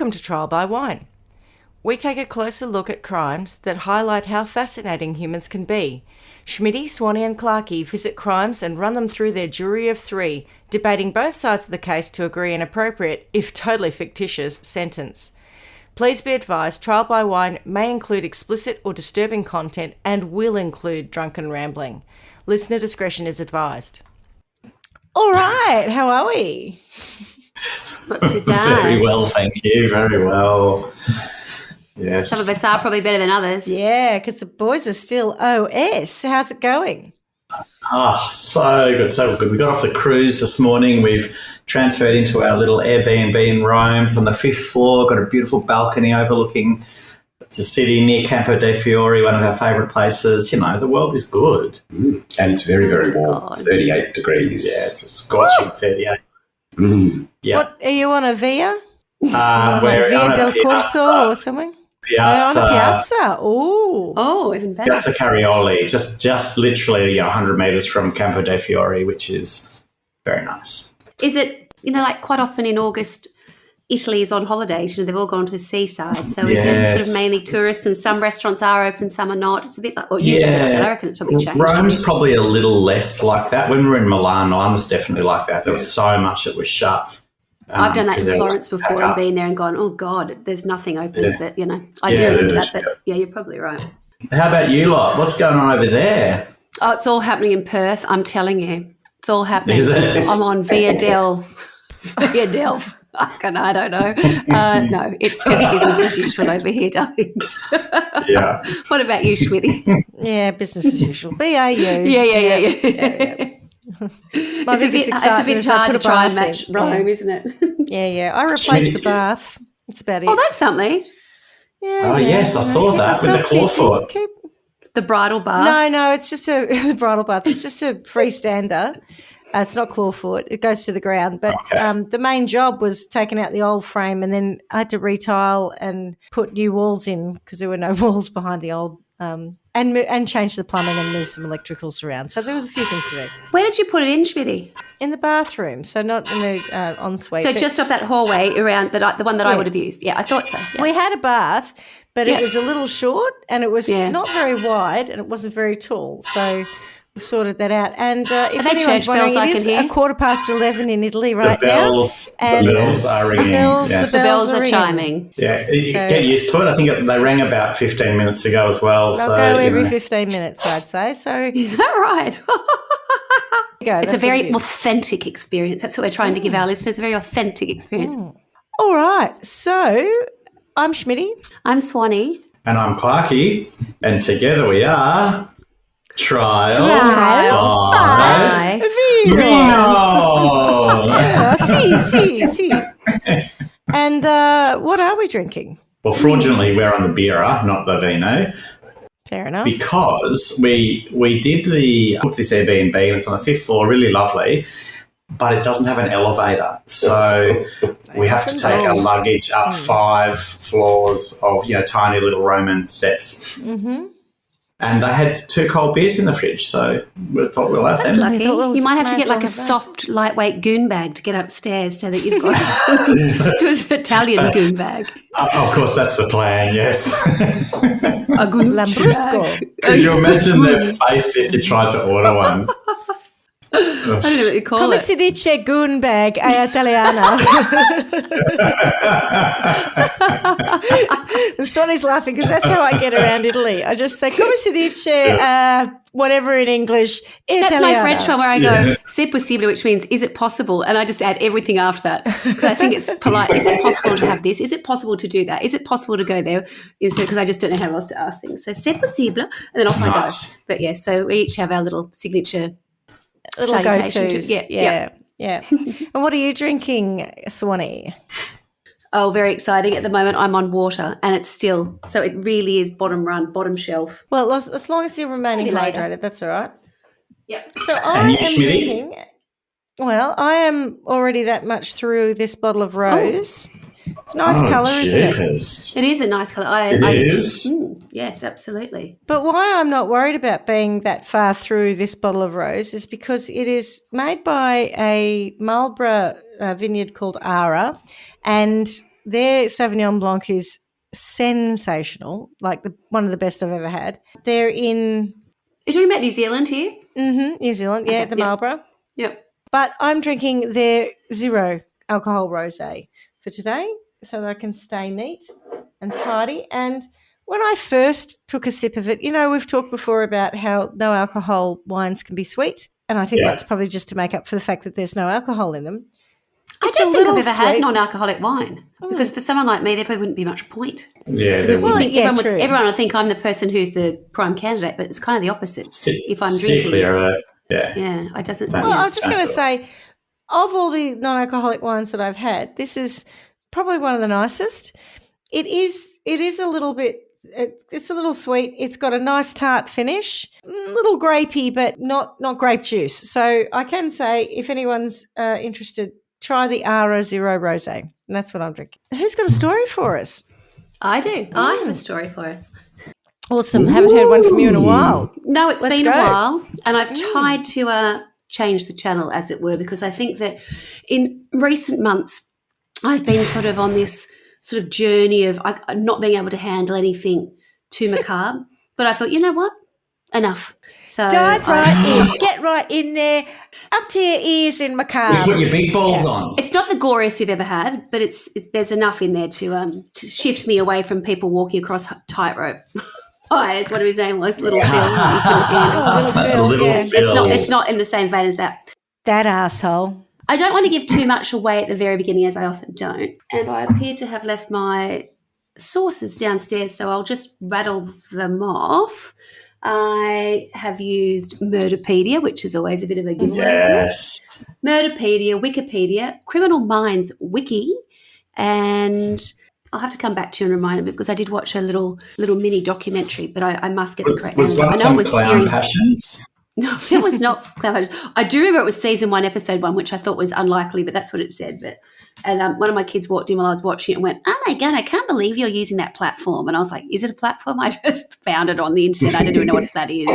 Welcome to Trial by Wine. We take a closer look at crimes that highlight how fascinating humans can be. Schmitty, Swanny and Clarkey visit crimes and run them through their jury of three, debating both sides of the case to agree an appropriate, if totally fictitious, sentence. Please be advised, Trial by Wine may include explicit or disturbing content and will include drunken rambling. Listener discretion is advised. All right, how are we? Not too bad. Very well, thank you. Very well. Yes. Some of us are probably better than others. Yeah, because the boys are still OS. How's it going? So good, so good. We got off the cruise this morning. We've transferred into our little Airbnb in Rome. It's on the 5th floor, got a beautiful balcony overlooking the city near Campo dei Fiori, one of our favourite places. You know, the world is good. And it's very, very warm, God. 38 degrees. Yeah, it's a scorching 38. Yeah. What, are you on a via? We're Via on a del Corso piazza. or something? Piazza. On a piazza. Ooh. Oh, even better. Piazza Carioli, just literally 100 metres from Campo dei Fiori, which is very nice. Is it, like quite often in August, Italy is on holidays. They've all gone to the seaside. So is it sort of mainly tourists and some restaurants are open, some are not? It's a bit like, or it used to be like that. I reckon it's probably changed. Rome's probably a little less like that. When we were in Milan was definitely like that. There was so much that was shut. I've done that in 'cause Florence before and been there and gone, oh, God, there's nothing open. But, I do remember that. But, yeah, you're probably right. How about you lot? What's going on over there? Oh, it's all happening in Perth, I'm telling you. It's all happening. Is it? I'm on Via del. I don't know. No, it's just business as usual over here, darlings. Yeah. What about you, Schmitty? Yeah, business as usual. BAU. Yeah. It's a bit hard to try and match Rome, isn't it? Yeah. I replaced the bath. That's about it. Oh, that's something. Yeah. Yes, I saw that with the clawfoot. The bridal bath. No, it's just the bridal bath. It's just a freestander. It's not clawfoot. It goes to the ground. But the main job was taking out the old frame, and then I had to retile and put new walls in because there were no walls behind the old, and change the plumbing and move some electricals around. So there was a few things to do. Where did you put it in, Schmitty? In the bathroom, so not in the ensuite. So just off that hallway around the one that I would have used. Yeah, I thought so. Yeah. We had a bath, but it was a little short and it was not very wide and it wasn't very tall. So we sorted that out. And if anyone's wondering, it is 11:15 in Italy right now. The bells are ringing. The bells are chiming. Yeah, get used to it. I think they rang about 15 minutes ago as well. They'll go every 15 minutes, I'd say. So is that right? It's a very authentic experience. That's what we're trying to give our listeners, a very authentic experience. All right. So I'm Schmitty. I'm Swanny. And I'm Clarkey. And together we are Trial by Vino. See. And what are we drinking? Well, fraudulently, we're on the Bira, not the Vino. Fair enough. Because we booked this Airbnb and it's on the 5th floor, really lovely, but it doesn't have an elevator. So we have to take our luggage up 5 floors of, tiny little Roman steps. Mm-hmm. And they had 2 cold beers in the fridge, so we thought we'll have them. Lucky. You might have to get like a soft, lightweight goon bag to get upstairs so that you've got an Italian goon bag. Of course, that's the plan, yes. A goon Lambrusco. Could you imagine their face if you tried to order one? I don't know what you call Come it. si dice goon bag a italiana? And Sonny's laughing because that's how I get around Italy. I just say, come si dice whatever in English, italiana. That's my French one where I go, c'est possible, which means, is it possible? And I just add everything after that because I think it's polite. Is it possible to have this? Is it possible to do that? Is it possible to go there? Because I just don't know how else to ask things. So c'est possible, and then off I go. But, yeah, so we each have our little signature Little go-tos. Yeah. And what are you drinking, Swanny? Oh, very exciting. At the moment, I'm on water and it's still, so it really is bottom shelf. Well, as long as you're remaining hydrated, that's all right. Yep. So I am drinking, I am already that much through this bottle of rose. It's a nice colour, isn't it? It is a nice colour. It is? Yes, absolutely. But why I'm not worried about being that far through this bottle of rose is because it is made by a Marlborough vineyard called Ara, and Their Sauvignon Blanc is sensational, like one of the best I've ever had. They're in... You're talking about New Zealand here? New Zealand, yeah, the Marlborough. Yep. But I'm drinking their 0 alcohol rosé for today so that I can stay neat and tidy. And when I first took a sip of it, we've talked before about how no alcohol wines can be sweet. And I think that's probably just to make up for the fact that there's no alcohol in them. I don't think I've ever had non-alcoholic wine because for someone like me, there probably wouldn't be much point. Yeah, because true. Everyone will think I'm the person who's the prime candidate, but it's kind of the opposite. If I'm drinking, clear of it. Yeah, I doesn't. Well, I'm just going to say, of all the non-alcoholic wines that I've had, this is probably one of the nicest. It is a little bit. It's a little sweet. It's got a nice tart finish, a little grapey, but not grape juice. So I can say, if anyone's interested, try the Ara Zero Rosé. And that's what I'm drinking. Who's got a story for us? I do. I have a story for us. Awesome. Haven't heard one from you in a while. No, it's been a while, and I've tried to change the channel, as it were, because I think that in recent months I've been sort of on this sort of journey of not being able to handle anything too macabre. But I thought, you know what? Enough. So dive right in. Get right in there. Up to your ears in macabre. You put your big balls on. It's not the goriest we've ever had, but there's enough in there to shift me away from people walking across tightrope. What are we saying? Little Phil. Little Phil. It's not in the same vein as that. That asshole. I don't want to give too much away at the very beginning, as I often don't. And I appear to have left my sources downstairs, so I'll just rattle them off. I have used Murderpedia, which is always a bit of a giveaway. Yes. Murderpedia, Wikipedia, Criminal Minds Wiki, and I'll have to come back to you and remind me because I did watch a little mini documentary, but I must get the correct name. Was one of them Clown Passions? No, it was not Clown Passions. I do remember it was season 1, episode 1, which I thought was unlikely, but that's what it said. And one of my kids walked in while I was watching it and went, "Oh my God, I can't believe you're using that platform." And I was like, "Is it a platform? I just found it on the internet. I don't even know what that is."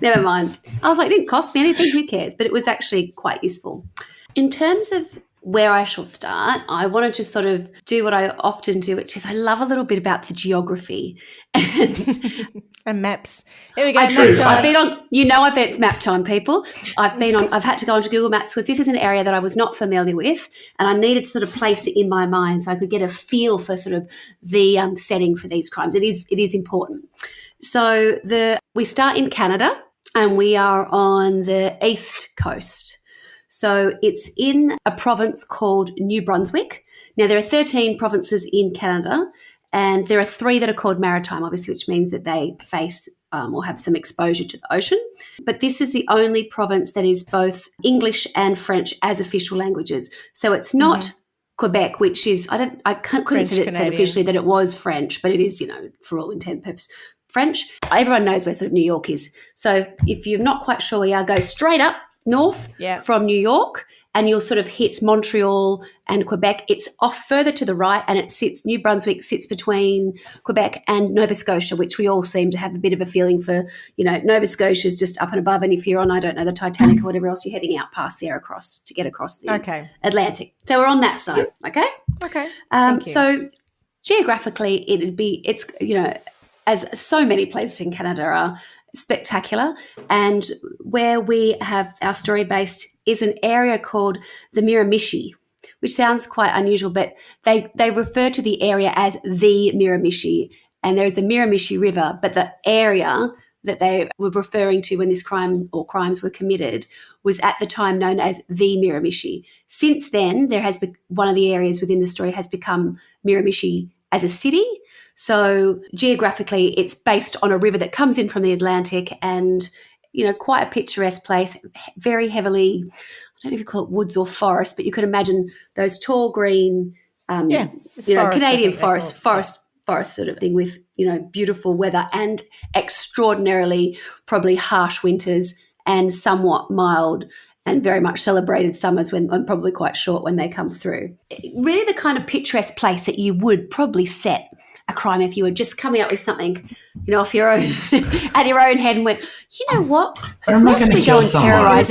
Never mind. I was like, it didn't cost me anything. Who cares? But it was actually quite useful. In terms of where I shall start, I wanted to sort of do what I often do, which is I love a little bit about the geography and maps. Here we go. I do. I've been on. I bet it's map time, people. I've had to go onto Google Maps because this is an area that I was not familiar with, and I needed to sort of place it in my mind so I could get a feel for sort of the setting for these crimes. It is important. So we start in Canada, and we are on the east coast. So it's in a province called New Brunswick. Now, there are 13 provinces in Canada, and there are 3 that are called maritime, obviously, which means that they face or have some exposure to the ocean. But this is the only province that is both English and French as official languages. So it's not Quebec, which is, couldn't say it said officially that it was French, but it is, for all intent and purpose, French. Everyone knows where sort of New York is. So if you're not quite sure where you are, go straight up north from New York and you'll sort of hit Montreal and Quebec. It's off further to the right and New Brunswick sits between Quebec and Nova Scotia, which we all seem to have a bit of a feeling for. Nova Scotia is just up and above, and if you're on, I don't know, the Titanic or whatever else, you're heading out past there to get across the Atlantic. So we're on that side, okay? Okay. So geographically, it's as so many places in Canada are, spectacular, and where we have our story based is an area called the Miramichi, which sounds quite unusual, but they refer to the area as the Miramichi, and there is a Miramichi River, but the area that they were referring to when this crime or crimes were committed was at the time known as the Miramichi. Since then, there has been one of the areas within the story has become Miramichi as a city. So geographically, it's based on a river that comes in from the Atlantic and, quite a picturesque place, very heavily, I don't know if you call it woods or forest, but you could imagine those tall green, Canadian forest sort of thing with, beautiful weather and extraordinarily probably harsh winters and somewhat mild and very much celebrated summers and probably quite short when they come through. Really the kind of picturesque place that you would probably set a crime if you were just coming up with something, off your own, at your own head and went, you know what? But I'm not Where going could to we go kill and someone. terrorise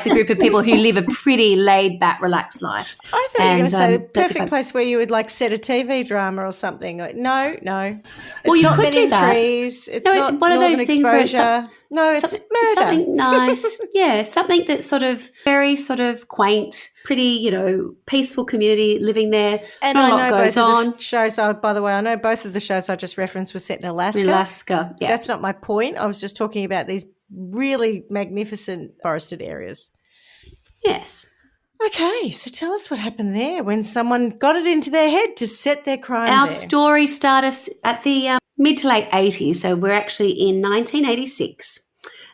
a group of people who live a pretty laid back, relaxed life? I thought you were going to say the that's perfect place where you would like set a TV drama or something. Like, no. It's Well, you not could many do that. trees. It's No, not one of those northern things where it's exposure. No, it's murder. something nice. Yeah, something that's sort of very sort of quaint, pretty, peaceful community living there. And Not a I lot know goes both on. of the shows. By the way, I know both of the shows I just referenced were set in Alaska. In Alaska, yeah. That's not my point. I was just talking about these really magnificent forested areas. Yes. Okay, so tell us what happened there when someone got it into their head to set their crime Our there. story starts at the mid to late 80s, so we're actually in 1986.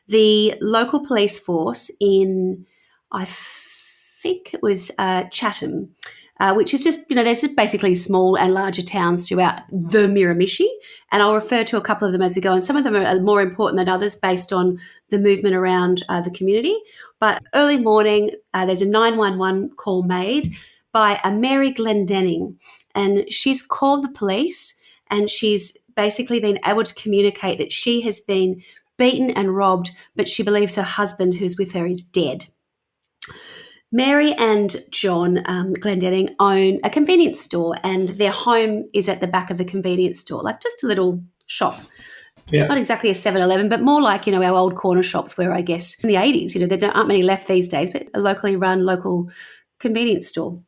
The local police force in, I think it was Chatham, which is just, there's just basically small and larger towns throughout the Miramichi, and I'll refer to a couple of them as we go, and some of them are more important than others based on the movement around the community. But early morning, there's a 911 call made by a Mary Glendenning, and she's called the police, and she's basically been able to communicate that she has been beaten and robbed, but she believes her husband who's with her is dead. Mary and John Glendenning own a convenience store, and their home is at the back of the convenience store, like just a little shop. Yeah. Not exactly a 7-Eleven, but more like, our old corner shops where I guess in the 80s, there aren't many left these days, but a locally run local convenience store.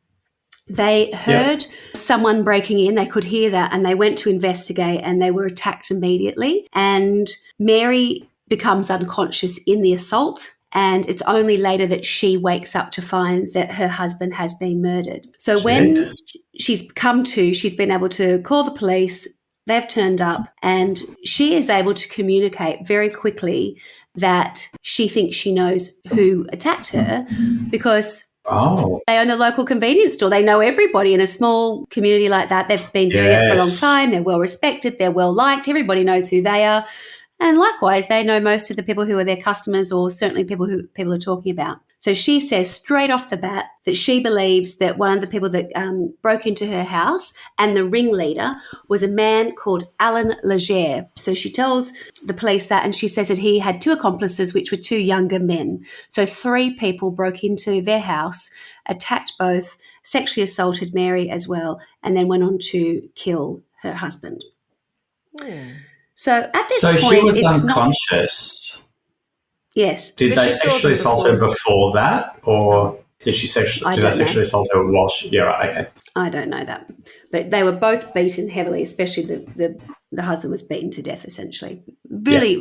They heard someone breaking in. They could hear that, and they went to investigate, and they were attacked immediately. And Mary becomes unconscious in the assault, and it's only later that she wakes up to find that her husband has been murdered. So when she's been able to call the police. They've turned up, and she is able to communicate very quickly that she thinks she knows who attacked her because they own the local convenience store. They know everybody in a small community like that. They've been doing it for a long time. They're well respected. They're well liked. Everybody knows who they are. And likewise, they know most of the people who are their customers, or certainly people who people are talking about. So she says straight off the bat that she believes that one of the people that broke into her house and the ringleader was a man called Allan Legere. So she tells the police that, and she says that he had 2 accomplices, which were 2 younger men. So 3 people broke into their house, attacked both, sexually assaulted Mary as well, and then went on to kill her husband. So at this point, she was it's unconscious. Yes. Did they sexually assault her before that, or did they sexually assault her while she? Yeah, right. Okay. I don't know that, but they were both beaten heavily. Especially the husband was beaten to death. Essentially, really,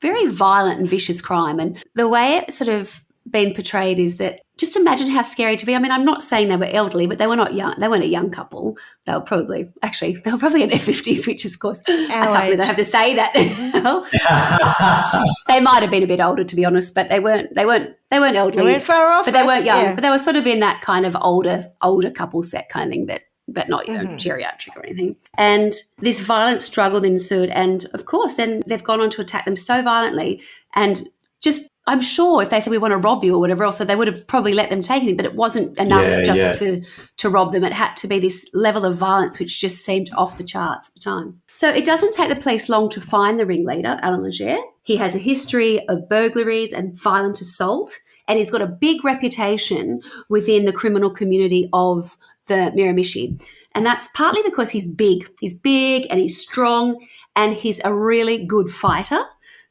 very violent and vicious crime. And the way it sort of been portrayed is that just imagine how scary to be. I mean, I'm not saying they were elderly, but they were not young. They weren't a young couple. They were probably in their 50s, which is, of course, I can't believe I have to say that. They might have been a bit older, to be honest, but they weren't elderly. They weren't far off, but they weren't young. Yeah. But they were sort of in that kind of older couple set kind of thing, but not geriatric or anything. And this violent struggle ensued, and of course, then they've gone on to attack them so violently, and just. I'm sure if they said we want to rob you or whatever else, so they would have probably let them take anything, but it wasn't enough to rob them. It had to be this level of violence which just seemed off the charts at the time. So it doesn't take the police long to find the ringleader, Allan Legere. He has a history of burglaries and violent assault, and he's got a big reputation within the criminal community of the Miramichi. And that's partly because he's big. He's big and he's strong, and he's a really good fighter.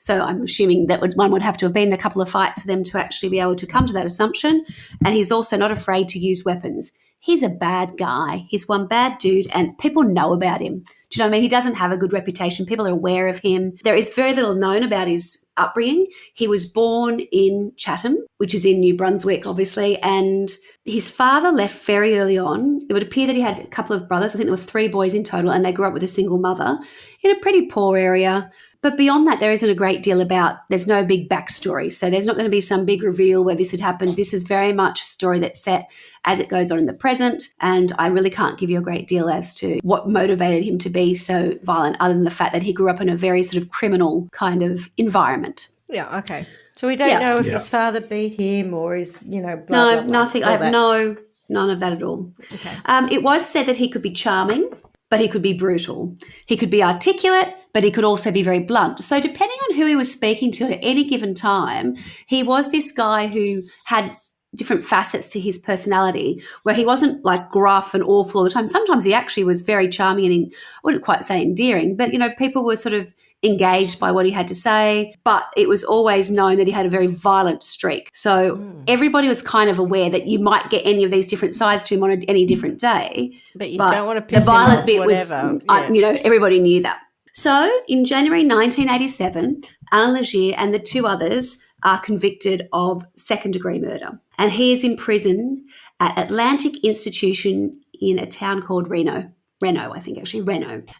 So I'm assuming that one would have to have been a couple of fights for them to actually be able to come to that assumption. And he's also not afraid to use weapons. He's a bad guy. He's one bad dude, and people know about him. Do you know what I mean? He doesn't have a good reputation. People are aware of him. There is very little known about his upbringing. He was born in Chatham, which is in New Brunswick, obviously, and his father left very early on. It would appear that he had a couple of brothers. I think there were 3 boys in total, and they grew up with a single mother in a pretty poor area. But beyond that, there isn't a great deal there's no big backstory. So there's not going to be some big reveal where this had happened. This is very much a story that's set as it goes on in the present. And I really can't give you a great deal as to what motivated him to be so violent, other than the fact that he grew up in a very sort of criminal kind of environment. Yeah, okay. So we don't know if his father beat him or his, blah, No, blah, blah, nothing. I have none of that at all. Okay. It was said that he could be charming. but he could be brutal. He could be articulate, but he could also be very blunt. So depending on who he was speaking to at any given time, he was this guy who had different facets to his personality, where he wasn't like gruff and awful all the time. Sometimes he actually was very charming and I wouldn't quite say endearing, but, people were sort of engaged by what he had to say, but it was always known that he had a very violent streak. So everybody was kind of aware that you might get any of these different sides to him on any different day. But you don't want to piss the him violent off, bit whatever. was, everybody knew that. So in January 1987, Allan Legere and the two others are convicted of second-degree murder. And he is imprisoned at Atlantic Institution in a town called Reno. Reno.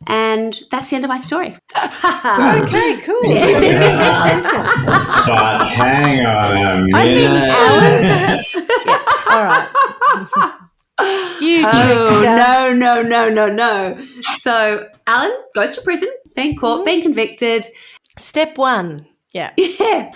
And that's the end of my story. Okay, cool. But hang on a minute. I think Alan perhaps. Yeah, all right. You trickster. No. So Alan goes to prison, being caught, being convicted. Step one. Yeah. Yeah.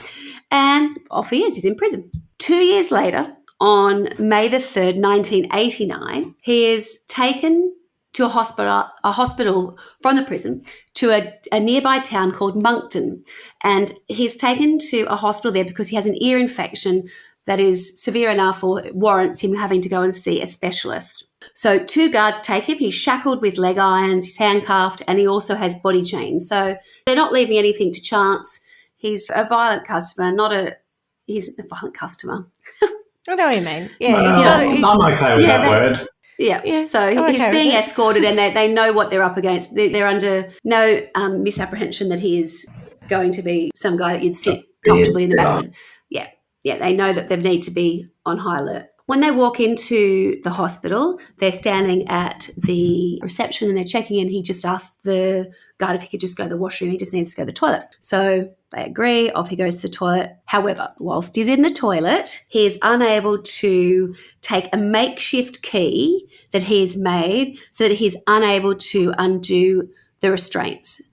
And off he is. He's in prison. 2 years later, on May the 3rd, 1989, he is taken to a hospital from the prison to a nearby town called Moncton. And he's taken to a hospital there because he has an ear infection that is severe enough or warrants him having to go and see a specialist. So 2 guards take him. He's shackled with leg irons, he's handcuffed, and he also has body chains. So they're not leaving anything to chance. He's a violent customer, he's a violent customer. I know what you mean. Yeah, I'm okay with that word. Yeah. So he's being escorted and they know what they're up against. They're under no misapprehension that he is going to be some guy that you'd sit comfortably in the back of. Yeah, they know that they need to be on high alert. When they walk into the hospital, they're standing at the reception and they're checking in. He just asked the guard if he could just go to the washroom. He just needs to go to the toilet. So they agree. Off he goes to the toilet. However, whilst he's in the toilet, he is unable to take a makeshift key that he has made so that he's unable to undo the restraints.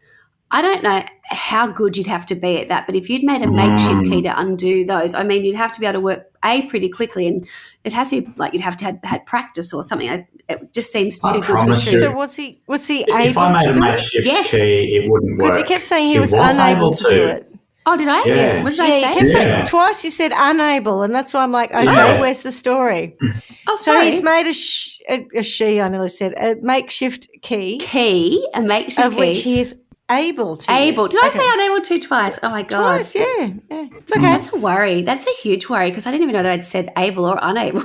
I don't know how good you'd have to be at that, but if you'd made a makeshift key to undo those, I mean, you'd have to be able to work pretty quickly, and it'd have to be like you'd have to have had practice or something. It just seems too good to be true. So was he able If I made a makeshift key, it wouldn't work. Because he kept saying he was unable to do it. Oh, did I? Yeah. What did I say? He kept saying twice. You said unable, and that's why I'm like, okay, where's the story? Oh, So sorry. he's made I nearly said, a makeshift key. A makeshift Of key. which he is able to. Able. use. Did I Okay. say unable to twice? Oh, my God. Twice, yeah. It's okay. That's a worry. That's a huge worry because I didn't even know that I'd said able or unable.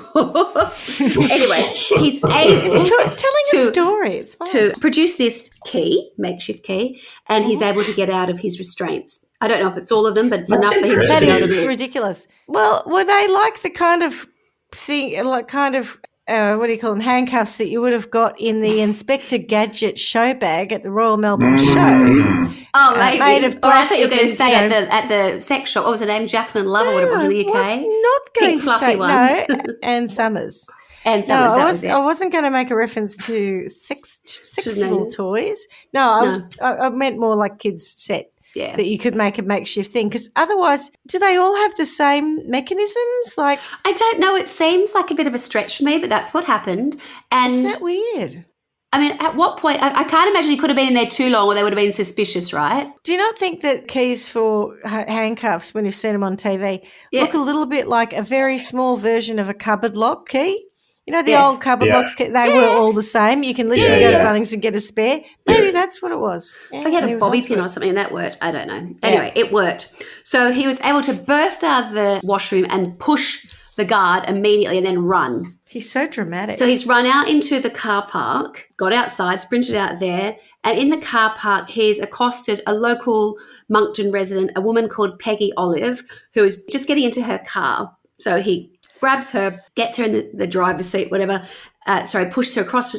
Anyway, he's able Telling a story. It's fine. to produce this key, makeshift key, and he's able to get out of his restraints. I don't know if it's all of them, but it's That's enough for him to That be able to is do it. ridiculous. Well, were they like the kind of thing, like kind of, what do you call them, handcuffs that you would have got in the Inspector Gadget show bag at the Royal Melbourne Show? Oh, maybe. made of Or I thought you were plastic going to and, say you know- at the sex shop. What was her name? Jacqueline Love or whatever it was in the UK. I was not going Pink to fluffy say ones. no, and Summers. And No, Summers, that was it. I wasn't going to make a reference to sexual known it. toys. No, I meant more like kids' set. Yeah. That you could make a makeshift thing, because otherwise, do they all have the same mechanisms? Like, I don't know. It seems like a bit of a stretch for me, but that's what happened. And is that weird? I mean, at what point? I can't imagine he could have been in there too long or they would have been suspicious, right? Do you not think that keys for handcuffs, when you've seen them on TV, look a little bit like a very small version of a cupboard lock key? You know, the Yes. old cupboard locks, they were all the same. You can literally go to Bunnings and get a spare. Maybe that's what it was. So he had a bobby pin or something and that worked. I don't know. Anyway, it worked. So he was able to burst out of the washroom and push the guard immediately and then run. He's so dramatic. So he's run out into the car park, got outside, sprinted out there, and in the car park he's accosted a local Moncton resident, a woman called Peggy Olive, who is just getting into her car. So he grabs her, gets her in the driver's seat, pushes her across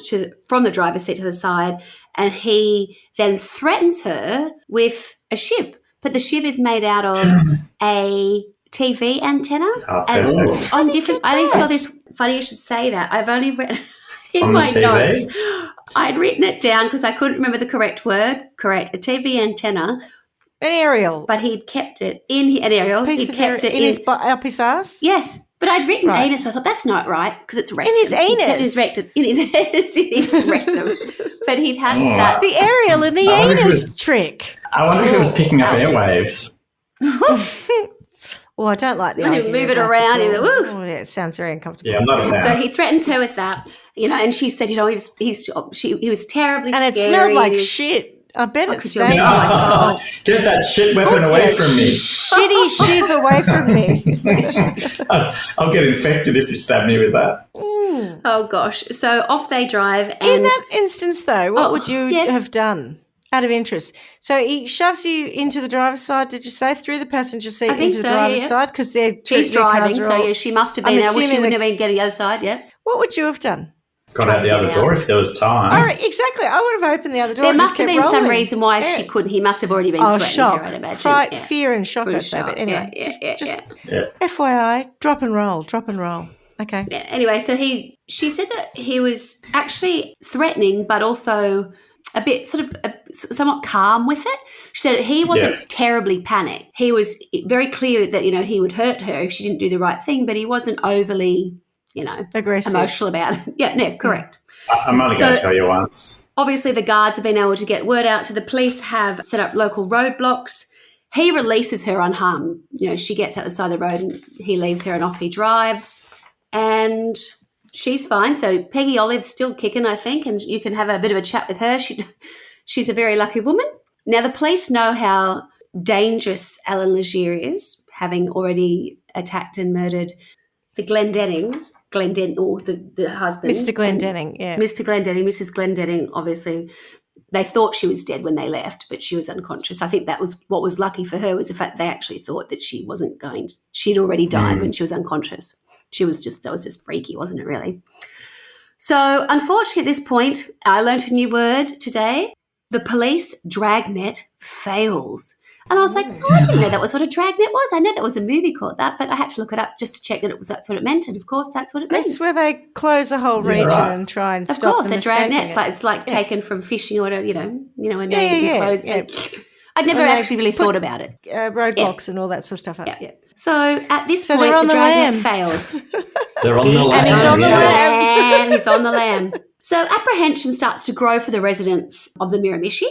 from the driver's seat to the side, and he then threatens her with a shiv. But the shiv is made out of a TV antenna. Oh, and perfect. on different, I only saw this, funny you should say that. I've only read in On my the TV? notes. I'd written it down because I couldn't remember the correct word. Correct, a TV antenna. an aerial. But he'd kept it in an aerial. Piece He'd of kept it in his up his ass? Yes, But I'd written Right. anus, so I thought that's not right because it's rectum. his He had anus? his rectum. In his rectum. But he'd had that. The aerial and the I wonder if it anus was- trick. I wonder if it was picking up ouch. airwaves. Well, I don't like the When you idea. move of it that around, at you all. go, "Woo." Oh, yeah, it sounds very uncomfortable. Yeah, I'm not a fan. So he threatens her with that, and she said, he was terribly And it scary. smelled like and he was- shit. I bet it could you stains. imagine? Oh, my God. Get that shit weapon away from me. Shitty shit away from me. I'll get infected if you stab me with that. Oh gosh! So off they drive, In and that instance, though, what would you yes. have done out of interest? So he shoves you into the driver's side, did you say, through the passenger seat I think into the so, driver's yeah. side? Because they're she's their cars driving. are So all- yeah, she must have I'm been. I wish she assuming wouldn't have been getting the other side. Yeah, What would you have done? Got out the to other get door out. if there was time. All right, exactly. I would have opened the other door. there and must just have kept been some rolling. reason why Yeah. she couldn't. He must have already been Oh, threatening shock. her, I'd imagine. Fright, Yeah. fear and shock, For I'd say. sure. But anyway, Yeah, just Yeah. FYI, drop and roll. Okay. Yeah, anyway, so she said that he was actually threatening, but also a bit sort of somewhat calm with it. She said he wasn't Yeah. terribly panicked. He was very clear that, he would hurt her if she didn't do the right thing, but he wasn't overly, Aggressive. emotional about it. Yeah, no, correct. I'm only going to So- tell you once. Obviously, the guards have been able to get word out, so the police have set up local roadblocks. He releases her unharmed. She gets out the side of the road and he leaves her and off he drives. And she's fine. So Peggy Olive's still kicking, I think, and you can have a bit of a chat with her. She's a very lucky woman. Now, the police know how dangerous Allan Legere is, having already attacked and murdered the Glendennings, or the husband. Mr. Glendenning, yeah. Mr. Glendenning, Mrs. Glendenning, obviously, they thought she was dead when they left, but she was unconscious. I think that was what was lucky for her, was the fact they actually thought that she wasn't going to, she'd already died when she was unconscious. That was just freaky, wasn't it, really? So, unfortunately, at this point, I learnt a new word today. The police dragnet fails. And I was like, I didn't know that was what a dragnet was. I know that was a movie called that, but I had to look it up just to check that that's what it meant. And of course, that's what it meant. That's where they close a whole region right. and try and Of stop course, them a dragnet. escaping It's like taken from fishing or whatever, when they yeah, close. yeah. I'd never And they actually really put- thought about it. roadblocks and all that sort of stuff up. Yeah. Yeah. So at this So point, they're on the the dragnet lam. fails. They're on the And lamb. he's on the yes. He's on the lam. So apprehension starts to grow for the residents of the Miramichi,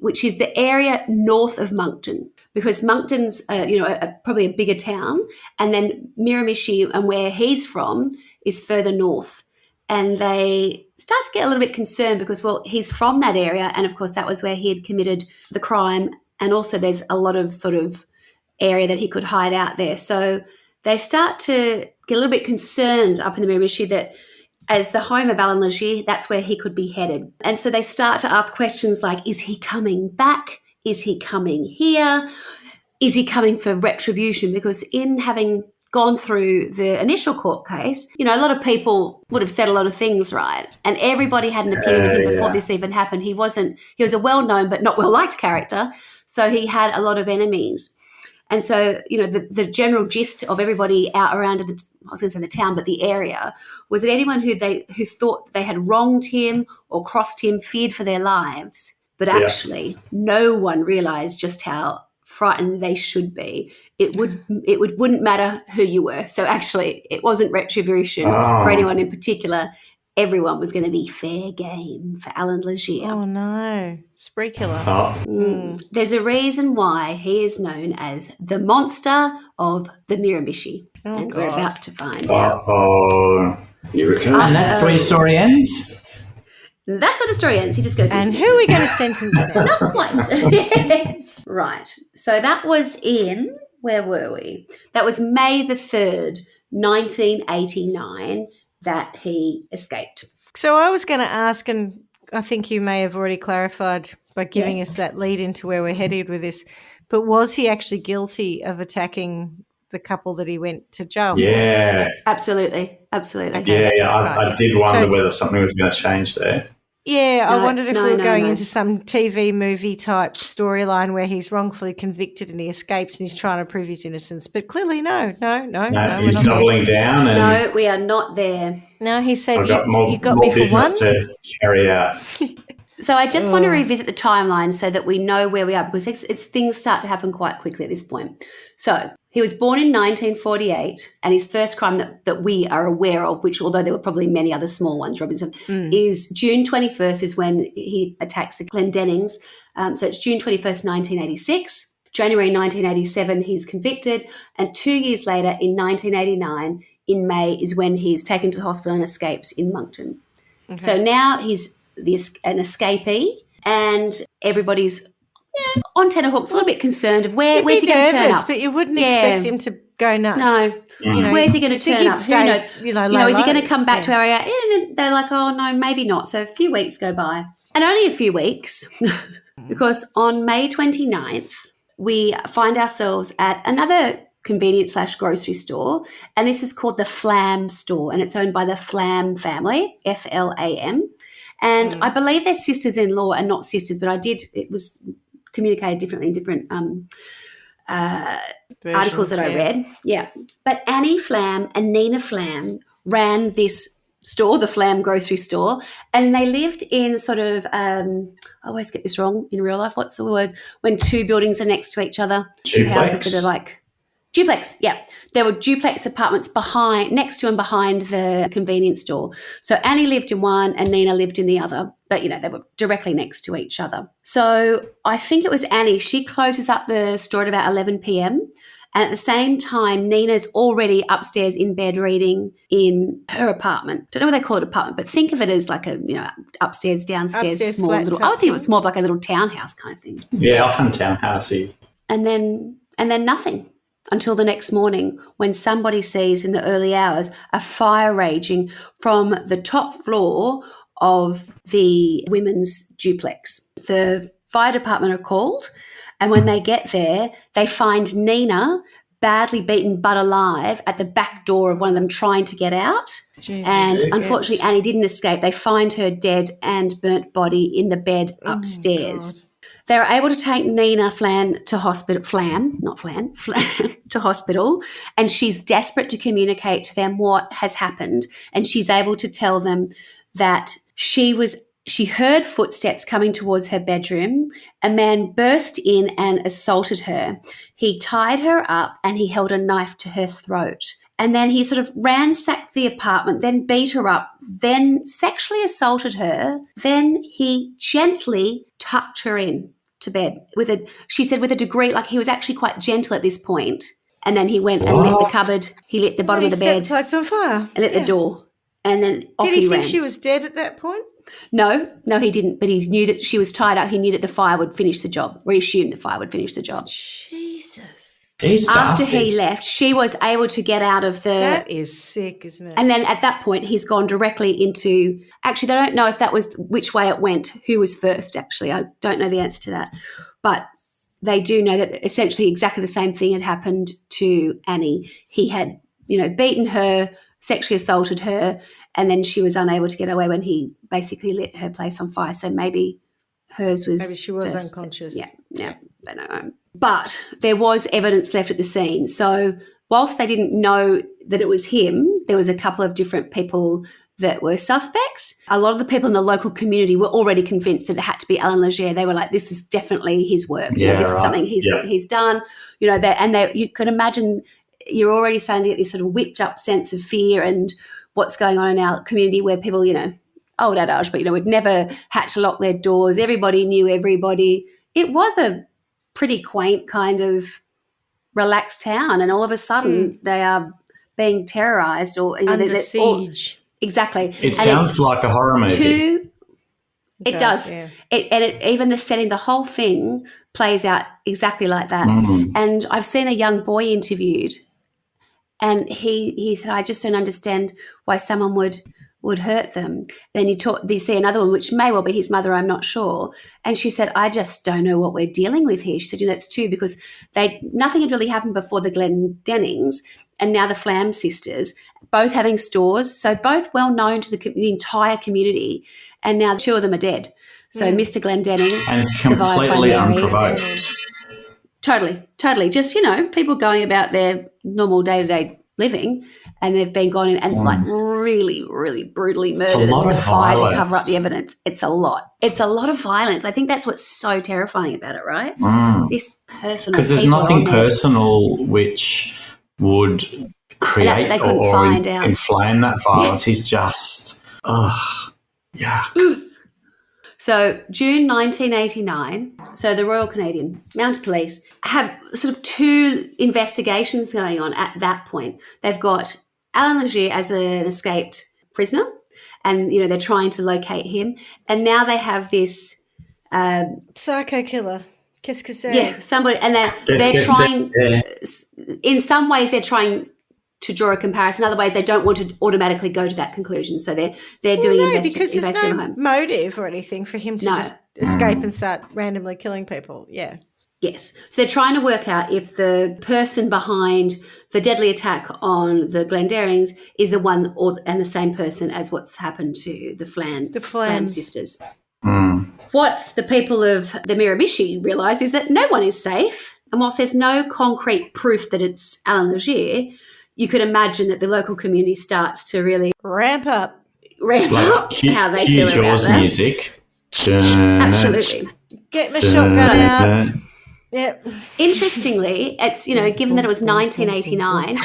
which is the area north of Moncton, because Moncton's probably a bigger town, and then Miramichi and where he's from is further north. And they start to get a little bit concerned because, well, he's from that area, and of course that was where he had committed the crime, and also there's a lot of sort of area that he could hide out there. So they start to get a little bit concerned up in the Miramichi that as the home of Allan Legere, that's where he could be headed. And so they start to ask questions like, is he coming back? Is he coming here? Is he coming for retribution? Because in having gone through the initial court case, a lot of people would have said a lot of things, right? And everybody had an opinion of him before Yeah. this even happened. He was a well-known but not well-liked character. So he had a lot of enemies. And so, the general gist of everybody out around I was going to say the town, but the area, was that anyone who thought they had wronged him or crossed him feared for their lives. But actually, no one realised just how frightened they should be. It wouldn't matter who you were. So actually, it wasn't retribution for anyone in particular. Everyone was going to be fair game for Allan Legere. Oh, no. Spree killer. Oh, There's a reason why he is known as the monster of the Miramichi. Oh, and we're God. about to find out. here it comes. And that's where your story ends? That's where the story ends. He just goes, And who are we going to sentence now? Not quite. Yes. Right. So that was where were we? That was May the 3rd, 1989, that he escaped. So I was going to ask, and I think you may have already clarified by giving Yes. us that lead into where we're headed with this, but was he actually guilty of attacking the couple that he went to jail for? Yeah. Absolutely. Absolutely. Yeah. I did wonder So- whether something was going to change there. Yeah, I No, wondered if no, we were no, going no. into some TV movie type storyline where he's wrongfully convicted and he escapes and he's trying to prove his innocence. But clearly, no, No, we're he's not doubling down, and No, we are not there. there. No, he said, I've got more, you got more me for one. business to carry out. So I just want to revisit the timeline so that we know where we are, because things start to happen quite quickly at this point. So He was born in 1948, and his first crime that we are aware of, which although there were probably many other small ones, Robinson, is June 21st is when he attacks the Glendennings. So it's June 21st, 1986. January 1987, he's convicted, and 2 years later, in 1989, in May, is when he's taken to the hospital and escapes in Moncton. Okay. So now he's an escapee, and everybody's on tenterhooks, a little bit concerned of where's he going to turn up. But you wouldn't expect him to go nuts. No. You know, where's he going to turn up? Who knows? Is he going to come back to our area? And they're like, oh, no, maybe not. So a few weeks go by. And only a few weeks, because on May 29th, we find ourselves at another convenience/grocery store, and this is called the Flam store, and it's owned by the Flam family, Flam. And I believe they're sisters-in-law and not sisters, but it was communicated differently in different articles that I read. Yeah. But Annie Flam and Nina Flam ran this store, the Flam grocery store, and they lived in sort of, I always get this wrong in real life, what's the word? When two buildings are next to each other. Two houses that are like, duplex, yeah. There were duplex apartments next to and behind the convenience store. So Annie lived in one and Nina lived in the other, but, they were directly next to each other. So I think it was Annie. She closes up the store at about 11 p.m. And at the same time, Nina's already upstairs in bed reading in her apartment. Don't know what they call it apartment, but think of it as like a, upstairs, downstairs, small little. I would think it was more of like a little townhouse kind of thing. Yeah, often townhousey. And then nothing. Until the next morning when somebody sees in the early hours a fire raging from the top floor of the women's duplex. The fire department are called, and when they get there, they find Nina badly beaten but alive at the back door of one of them trying to get out. Jeez. And unfortunately, Annie didn't escape. They find her dead and burnt body in the bed upstairs. They were able to take Nina Flam to hospital, Flam to hospital, and she's desperate to communicate to them what has happened, and she's able to tell them that she heard footsteps coming towards her bedroom. A man burst in and assaulted her. He tied her up and he held a knife to her throat. And then he sort of ransacked the apartment, then beat her up, then sexually assaulted her. Then he gently tucked her in to bed with a degree, like he was actually quite gentle at this point. And then he went and lit the cupboard. He lit the bottom of the bed. Set the place on fire. And lit the door. And then off he ran. Did he think she was dead at that point? No, he didn't. But he knew that she was tied up. He knew that the fire would finish the job, or he assumed the fire would finish the job. Jesus. After he left, she was able to get out of the... That is sick, isn't it? And then at that point, he's gone directly into... Actually, they don't know if that was which way it went, who was first, actually. I don't know the answer to that. But they do know that essentially exactly the same thing had happened to Annie. He had, beaten her, sexually assaulted her, and then she was unable to get away when he basically lit her place on fire. So maybe hers was... Maybe she was first. unconscious. Yeah, I don't know. But there was evidence left at the scene. So whilst they didn't know that it was him, there was a couple of different people that were suspects. A lot of the people in the local community were already convinced that it had to be Allan Legere. They were like, this is definitely his work. This is something he's done. You could imagine you're already starting to get this sort of whipped up sense of fear and what's going on in our community where people, old adage, but, we'd never had to lock their doors. Everybody knew everybody. It was a pretty quaint kind of relaxed town, and all of a sudden they are being terrorised or under siege. Exactly. It sounds like a horror movie. It does. Yeah. Even the setting, the whole thing plays out exactly like that. Mm-hmm. And I've seen a young boy interviewed, and he said, I just don't understand why someone would hurt them. Then you see another one, which may well be his mother, I'm not sure. And she said, I just don't know what we're dealing with here. She said, that's too, because nothing had really happened before the Glendennings and now the Flam sisters, both having stores, so both well known to the entire community, and now two of them are dead. So Mr. Glendenning and survived completely by Mary. Unprovoked. Totally. Just, people going about their normal day-to-day living, and they've been gone in and like really, really brutally murdered lot and of defied to violence. cover up the evidence. It's a lot. It's a lot of violence. I think that's what's so terrifying about it, right? This personal, because there's people are nothing on there. personal which would And that's what create they couldn't or find out. inflame that violence. He's just, yeah. So June 1989, so the Royal Canadian Mounted Police have sort of two investigations going on at that point. They've got Allan Legere as an escaped prisoner, and, you know, they're trying to locate him. And now they have this... Psycho killer. Qu'est-ce que c'est? Yeah, somebody, and they're Yes, trying, yeah. in some ways they're trying to draw a comparison. Other ways they don't want to automatically go to that conclusion. So they're doing because there's investigating no home. motive or anything for him to No. just escape and start randomly killing people. Yeah. Yes. So they're trying to work out if the person behind the deadly attack on the Glendarings is the one and the same person as what's happened to the Flam sisters. What the people of the Miramichi realise is that no one is safe. And whilst there's no concrete proof that it's Allan Legere, you could imagine that the local community starts to really Ramp up. Like how they feel about Jaws that. music. Absolutely. Get my shotgun out. Yep. Interestingly, it's, you know, given that it was 1989,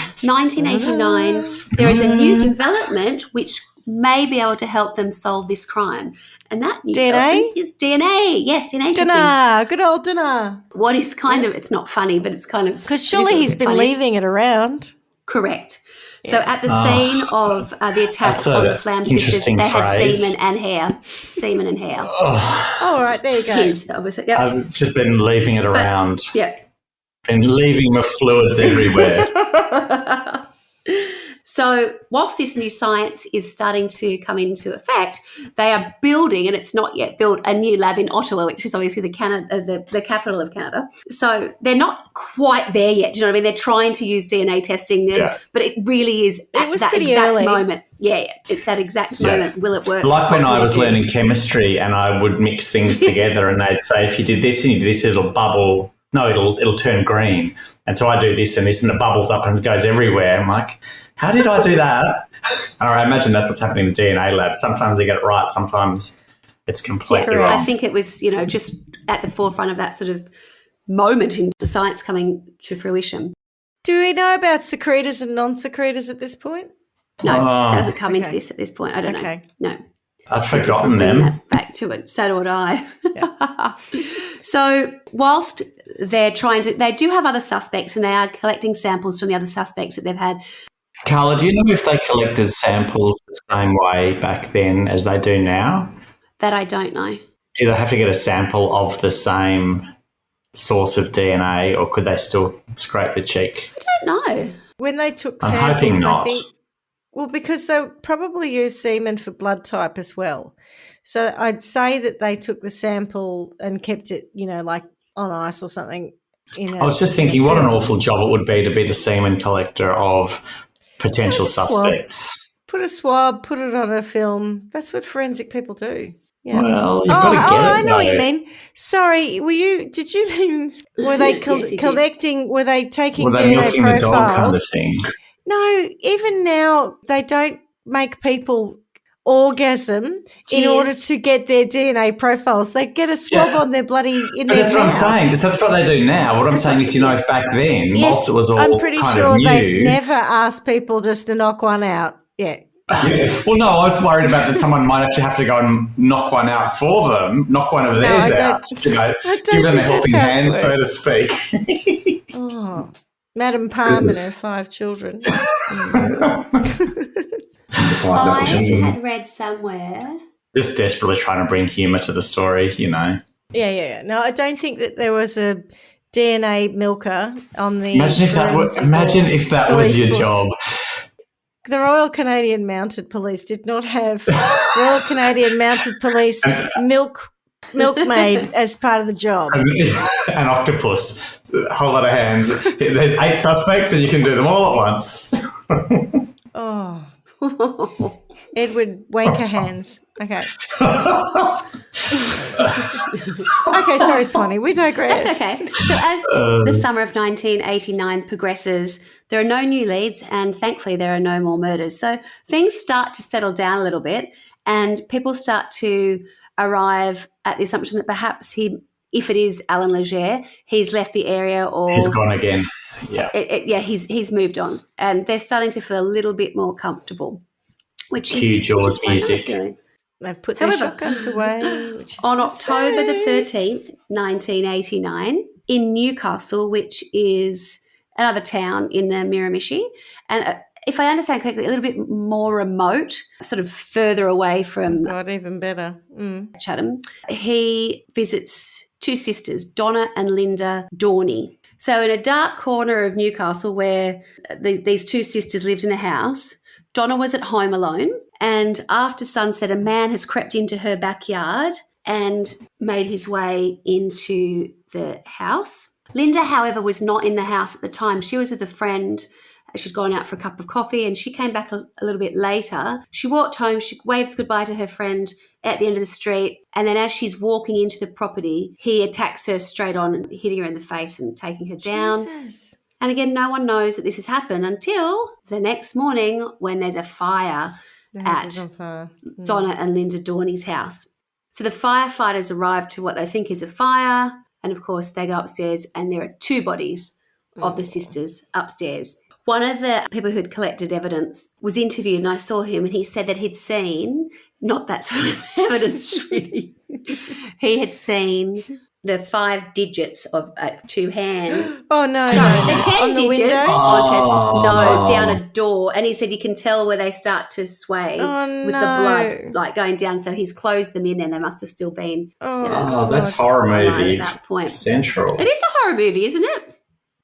there is a new development which may be able to help them solve this crime. And that new DNA? development is DNA. Yes, DNA testing. Dinner. Good old dinner. What is kind of, it's not funny, but it's kind of... Because surely he's been leaving it around. Correct. So at the scene of the attack That's on a the Flam sisters, interesting they had phrase. semen and hair. Semen and hair. All right, there you go. His, obviously. Yep. I've just been leaving it around. Yep. Been leaving my fluids everywhere. So whilst this new science is starting to come into effect, they are building, and it's not yet built, a new lab in Ottawa, which is obviously the capital of Canada. So they're not quite there yet. Do you know what I mean? They're trying to use DNA testing, but it really is at was that pretty exact early. moment. Yeah, it's that exact moment. Will it work? Like when I was Possibly. learning chemistry and I would mix things together and they'd say, if you did this and you do this, it'll bubble. No, it'll turn green. And so I do this and this and it bubbles up and it goes everywhere. I'm like, how did I do that? And I imagine that's what's happening in the DNA lab. Sometimes they get it right. Sometimes it's completely wrong. I think it was, you know, just at the forefront of that sort of moment in the science coming to fruition. Do we know about secretors and non-secretors at this point? No, Oh. that doesn't come into Okay. this at this point. I don't Okay. know. No. I'd forgotten Bring them. that back to it. So would I. So whilst they do have other suspects and they are collecting samples from the other suspects that they've had. Carla, do you know if they collected samples the same way back then as they do now? That I don't know. Do they have to get a sample of the same source of DNA or could they still scrape the cheek? I don't know. When they took I'm samples, hoping not. I think, well, because they probably used semen for blood type as well. So I'd say that they took the sample and kept it, you know, like on ice or something. I was just thinking what an awful job it would be to be the semen collector of potential Swab. suspects. Put a swab, put it on a film. That's what forensic people do. Yeah. Well, you've got to get it. I know what you though. mean. Sorry, did you mean, were they collecting, were they taking Were they DNA milking the dog kind profiles? of thing? No, even now they don't make people orgasm in order to get their DNA profiles. They get a swab on their bloody in But their that's what I'm mouth. saying. So that's what they do now. What I'm saying is, you know, if back then, Yes, whilst it was all I'm pretty kind sure of new. they've never asked people just to knock one out. Yeah. Well, no, I was worried about that someone might actually have to go and knock one out for them, knock one of No, theirs I out, don't- you know, I don't give them a think helping that's how it hand, so to works. speak. Oh, Madam Palm and her 5 children. I had read somewhere. Just desperately trying to bring humour to the story, you know. Yeah. No, I don't think that there was a DNA milker on the. Imagine if that was police your force. job. The Royal Canadian Mounted Police did not have Royal Canadian Mounted Police milkmaid as part of the job. An octopus, a whole lot of hands. There's 8 suspects and you can do them all at once. Oh, Edward Wanker hands. Okay. Okay, sorry, Swanny, we digress. That's okay. So as the summer of 1989 progresses, there are no new leads and thankfully there are no more murders. So things start to settle down a little bit and people start to arrive at the assumption that perhaps if it is Allan Legere, he's left the area or He's gone again. Yeah. He's moved on. And they're starting to feel a little bit more comfortable, Cue Jaws music. They've put their shotguns away. Which is on October the 13th, 1989, in Newcastle, which is another town in the Miramichi, and if I understand correctly, a little bit more remote, sort of further away from God, even better. Chatham, he visits two sisters, Donna and Linda Dorney. So in a dark corner of Newcastle where these two sisters lived in a house, Donna was at home alone, and after sunset, a man has crept into her backyard and made his way into the house. Linda, however, was not in the house at the time. She was with a friend. She'd gone out for a cup of coffee and she came back a little bit later. She walked home. She waves goodbye to her friend at the end of the street. And then as she's walking into the property, he attacks her straight on, hitting her in the face and taking her down. Jesus. And again, no one knows that this has happened until the next morning when there's a fire at Donna and Linda Dorney's house. So the firefighters arrive to what they think is a fire. And, of course, they go upstairs and there are two bodies of the sisters upstairs. One of the people who had collected evidence was interviewed and I saw him and he said that he'd seen, not that sort of evidence really, he had seen the 5 digits of 2 hands. Oh, no. Sorry, the 10 on the digits window? on down a door. And he said you can tell where they start to sway with the blood like going down. So he's closed them in there and they must have still been. That's horror movie at that point. central. It is a horror movie, isn't it?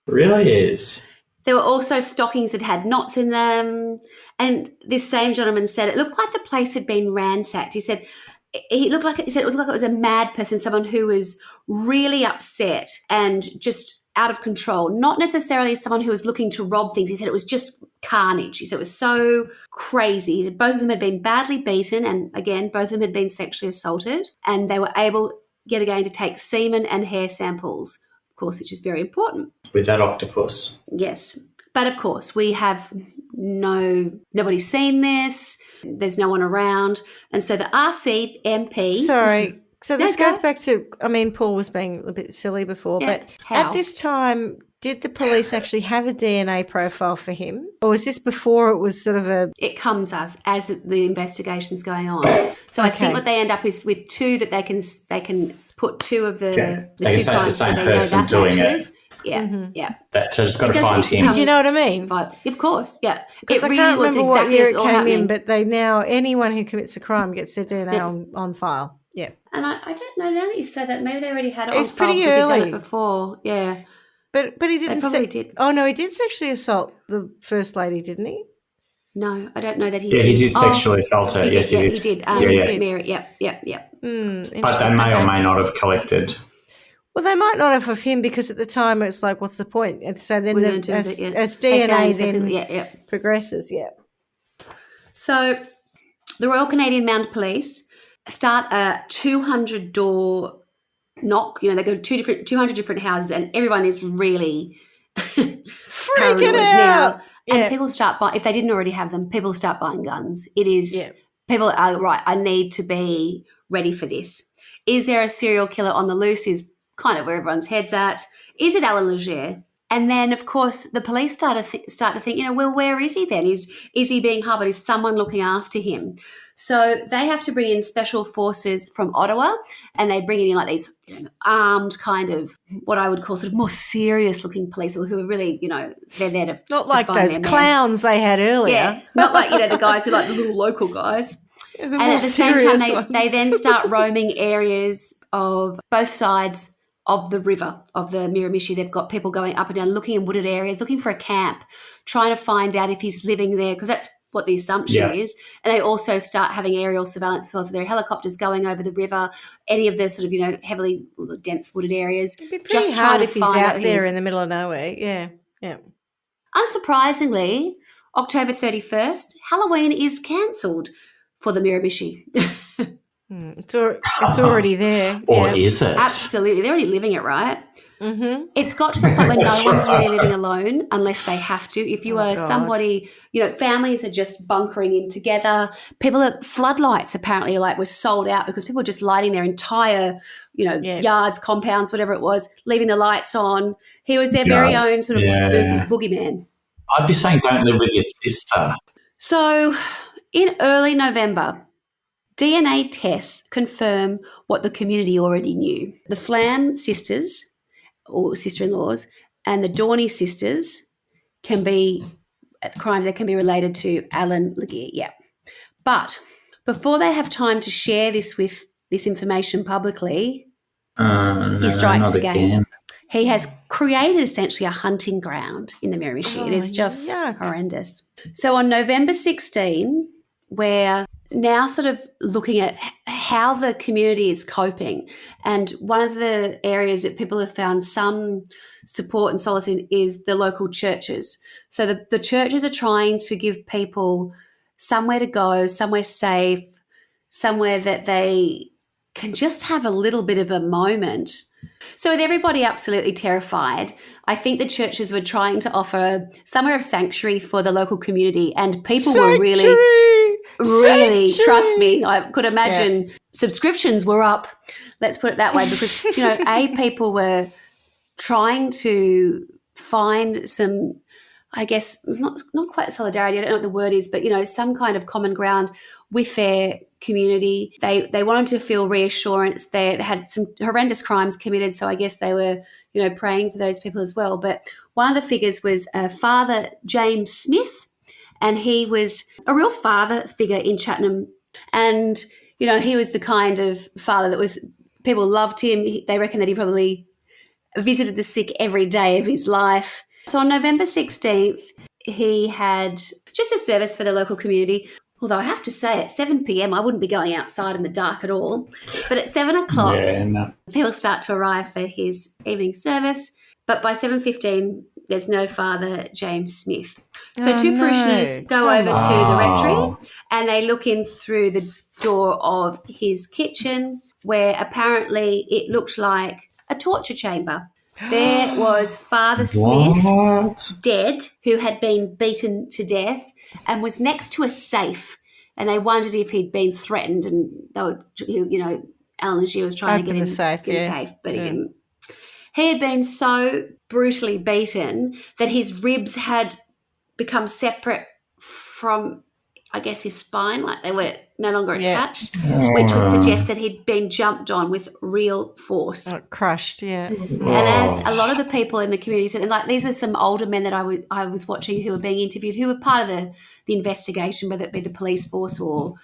Really is. There were also stockings that had knots in them. And this same gentleman said it looked like the place had been ransacked. He said it looked like it was a mad person, someone who was really upset and just out of control, not necessarily someone who was looking to rob things. He said it was just carnage. He said it was so crazy. He said both of them had been badly beaten and, again, both of them had been sexually assaulted and they were able yet again to take semen and hair samples, of course, which is very important. With that octopus. Yes. But, of course, we have nobody's seen this. There's no one around. And so the RCMP... Sorry. So this goes back to, I mean, Paul was being a bit silly before, but at this time, did the police actually have a DNA profile for him? Or was this before it was sort of a... It comes as the investigation's going on. So I think what they end up is with 2 that they can put 2 of the 2 they can say it's the same person doing it. Yeah. But so just got to find him. Do you know what I mean? Of course, yeah. Because I can't remember what year it came in, but they now, anyone who commits a crime gets their DNA on file. Yeah. And I don't know now that you say that, maybe they already had it on It's file pretty because early. they'd done it before. Yeah. But he didn't. They probably did. Oh no, he did sexually assault the first lady, didn't he? No, I don't know that he did. did. Yeah, he did sexually assault her. Yes, he did. He did. Mary, yep. But they may or may not have collected. Well, they might not have of him because at the time it's like, what's the point? And so then as DNA then progresses, So the Royal Canadian Mounted Police start a 200-door knock. You know, they go to 200 different houses and everyone is really freaking out. Now. And people start buying, if they didn't already have them, people start buying guns. It is, people are, right, I need to be ready for this. Is there a serial killer on the loose is kind of where everyone's head's at. Is it Allan Legere? And then, of course, the police start to think, you know, well, where is he then? Is he being harboured? Is someone looking after him? So they have to bring in special forces from Ottawa and they bring in like these armed kind of what I would call sort of more serious-looking police who are really, you know, they're there to not like those clowns they had earlier. Yeah, not like, you know, the guys who like the little local guys. And at the same time, they then start roaming areas of both sides of the river, of the Miramichi. They've got people going up and down, looking in wooded areas, looking for a camp, trying to find out if he's living there, because that's what the assumption is. And they also start having aerial surveillance as well. So there are helicopters going over the river, any of the sort of, you know, heavily dense wooded areas. It'd be pretty hard if he's out there in the middle of nowhere. Yeah. Unsurprisingly, October 31st, Halloween is cancelled for the Miramichi. It's already there. Or yeah. is it? Absolutely. They're already living it, right? Mm-hmm. It's got to the point where no one's really living alone unless they have to. If you are God. somebody, families are just bunkering in together. People at floodlights apparently were sold out because people were just lighting their entire, yards, compounds, whatever it was, leaving the lights on. He was their very own sort of boogeyman. I'd be saying don't live with your sister. So in early November, DNA tests confirm what the community already knew. The Flam sisters, or sister-in-laws, and the Dorney sisters can be crimes that can be related to Allan Legere. Yeah. But before they have time to share this information publicly, he strikes again. He has created essentially a hunting ground in the Miramichi. It is just horrendous. So on November 16, we're now sort of looking at how the community is coping. And one of the areas that people have found some support and solace in is the local churches. So the churches are trying to give people somewhere to go, somewhere safe, somewhere that they can just have a little bit of a moment. So with everybody absolutely terrified, I think the churches were trying to offer somewhere of sanctuary for the local community, and people were really, trust me, I could imagine subscriptions were up, let's put it that way, because, people were trying to find some, I guess, not quite solidarity, I don't know what the word is, but, some kind of common ground with their community. They wanted to feel reassurance. They had some horrendous crimes committed, so I guess they were, praying for those people as well. But one of the figures was Father James Smith, and he was a real father figure in Chattanam. And, he was the kind of father that was, people loved him. They reckon that he probably visited the sick every day of his life. So on November 16th, he had just a service for the local community. Although I have to say, at 7 p.m, I wouldn't be going outside in the dark at all. But at 7 o'clock, people start to arrive for his evening service. But by 7:15, there's no Father James Smith. So two parishioners go over to the rectory, and they look in through the door of his kitchen, where apparently it looked like a torture chamber. There was Father Smith, dead, who had been beaten to death and was next to a safe. And they wondered if he'd been threatened, and they would, Allan Legere was trying to get him the safe, but he didn't. He had been so brutally beaten that his ribs had become separate from, I guess, his spine, like they were no longer attached, which would suggest that he'd been jumped on with real force. Crushed, And as a lot of the people in the community said, and these were some older men that I was watching who were being interviewed, who were part of the investigation, whether it be the police force or,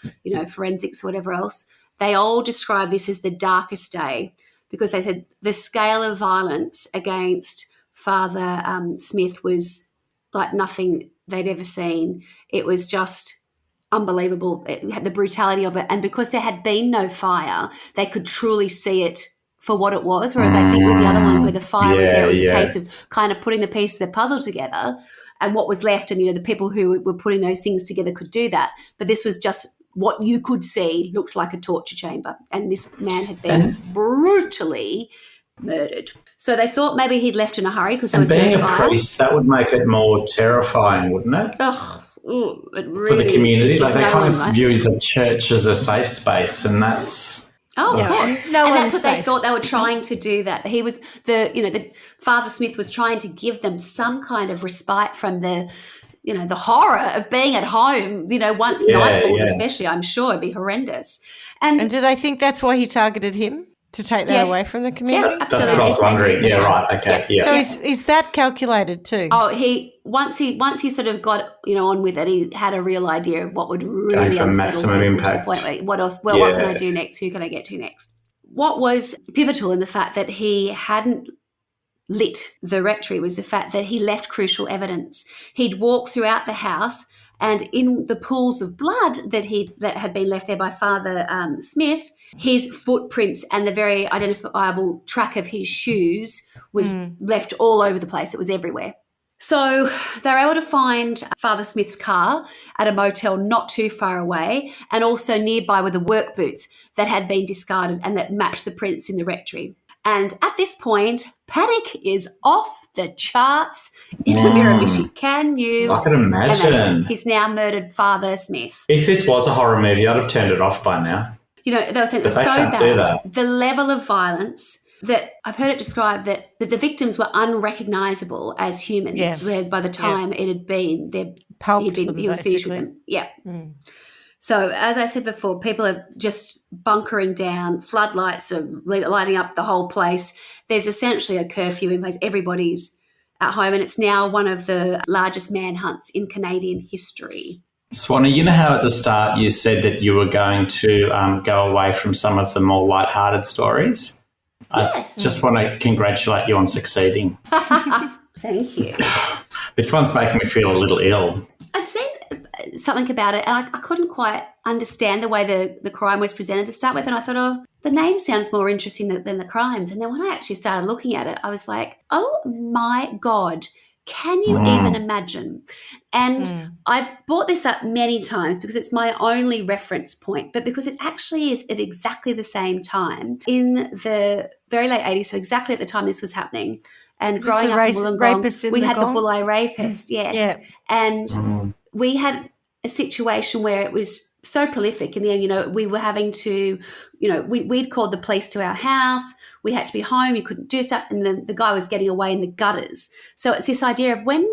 forensics or whatever else. They all described this as the darkest day, because they said the scale of violence against Father Smith was like nothing they'd ever seen. It was just unbelievable. It had the brutality of it. And because there had been no fire, they could truly see it for what it was. Whereas I think with the other ones where the fire was there, it was a case of kind of putting the pieces of the puzzle together and what was left. And, the people who were putting those things together could do that. But this was just what you could see looked like a torture chamber. And this man had been brutally murdered. So they thought maybe he'd left in a hurry because there was no fire. Being a priest, that would make it more terrifying, wouldn't it? It really, for the community, like they kind of right? view the church as a safe space, and that's and that's what safe. they thought. They were trying to do that. He was the Father Smith was trying to give them some kind of respite from the horror of being at home. Once night falls, especially, I'm sure it'd be horrendous. And do they think that's why he targeted him? To take that away from the community? Yeah, absolutely. That's what I was wondering. Yeah, right. Okay. Yeah. So is that calculated too? Oh, once he sort of got on with it, he had a real idea of what would really for maximum impact. What else? Well, what can I do next? Who can I get to next? What was pivotal in the fact that he hadn't lit the rectory was the fact that he left crucial evidence. He'd walked throughout the house, and in the pools of blood that had been left there by Father Smith, his footprints and the very identifiable track of his shoes was left all over the place. It was everywhere. So they were able to find Father Smith's car at a motel not too far away, and also nearby were the work boots that had been discarded and that matched the prints in the rectory. And at this point, panic is off the charts in the Miramichi. Can you I can imagine. He's now murdered Father Smith. If this was a horror movie, I'd have turned it off by now. You know, they were saying it was But so they can't do bad. that. The level of violence that I've heard it described that the victims were unrecognisable as humans. Yeah. Where by the time it had been, Pulped them, he was finished with basically. them. Yeah. So as I said before, people are just bunkering down, floodlights are lighting up the whole place. There's essentially a curfew in place. Everybody's at home, and it's now one of the largest manhunts in Canadian history. Swanny, you know how at the start you said that you were going to go away from some of the more lighthearted stories? Yes. I just want to congratulate you on succeeding. Thank you. This one's making me feel a little ill. I'd seen something about it, and I couldn't quite understand the way the crime was presented to start with, and I thought, oh, the name sounds more interesting than the crimes. And then when I actually started looking at it, I was like, oh my God, can you even imagine? And I've brought this up many times because it's my only reference point, but because it actually is at exactly the same time in the very late 80s, so exactly at the time this was happening. And growing up in Wollongong, we had the Bulli rapist, yes. Yeah. And we had a situation where it was so prolific in the end, you know, we were having to, you know, we'd called the police to our house, we had to be home, you couldn't do stuff, and the guy was getting away in the gutters. So it's this idea of when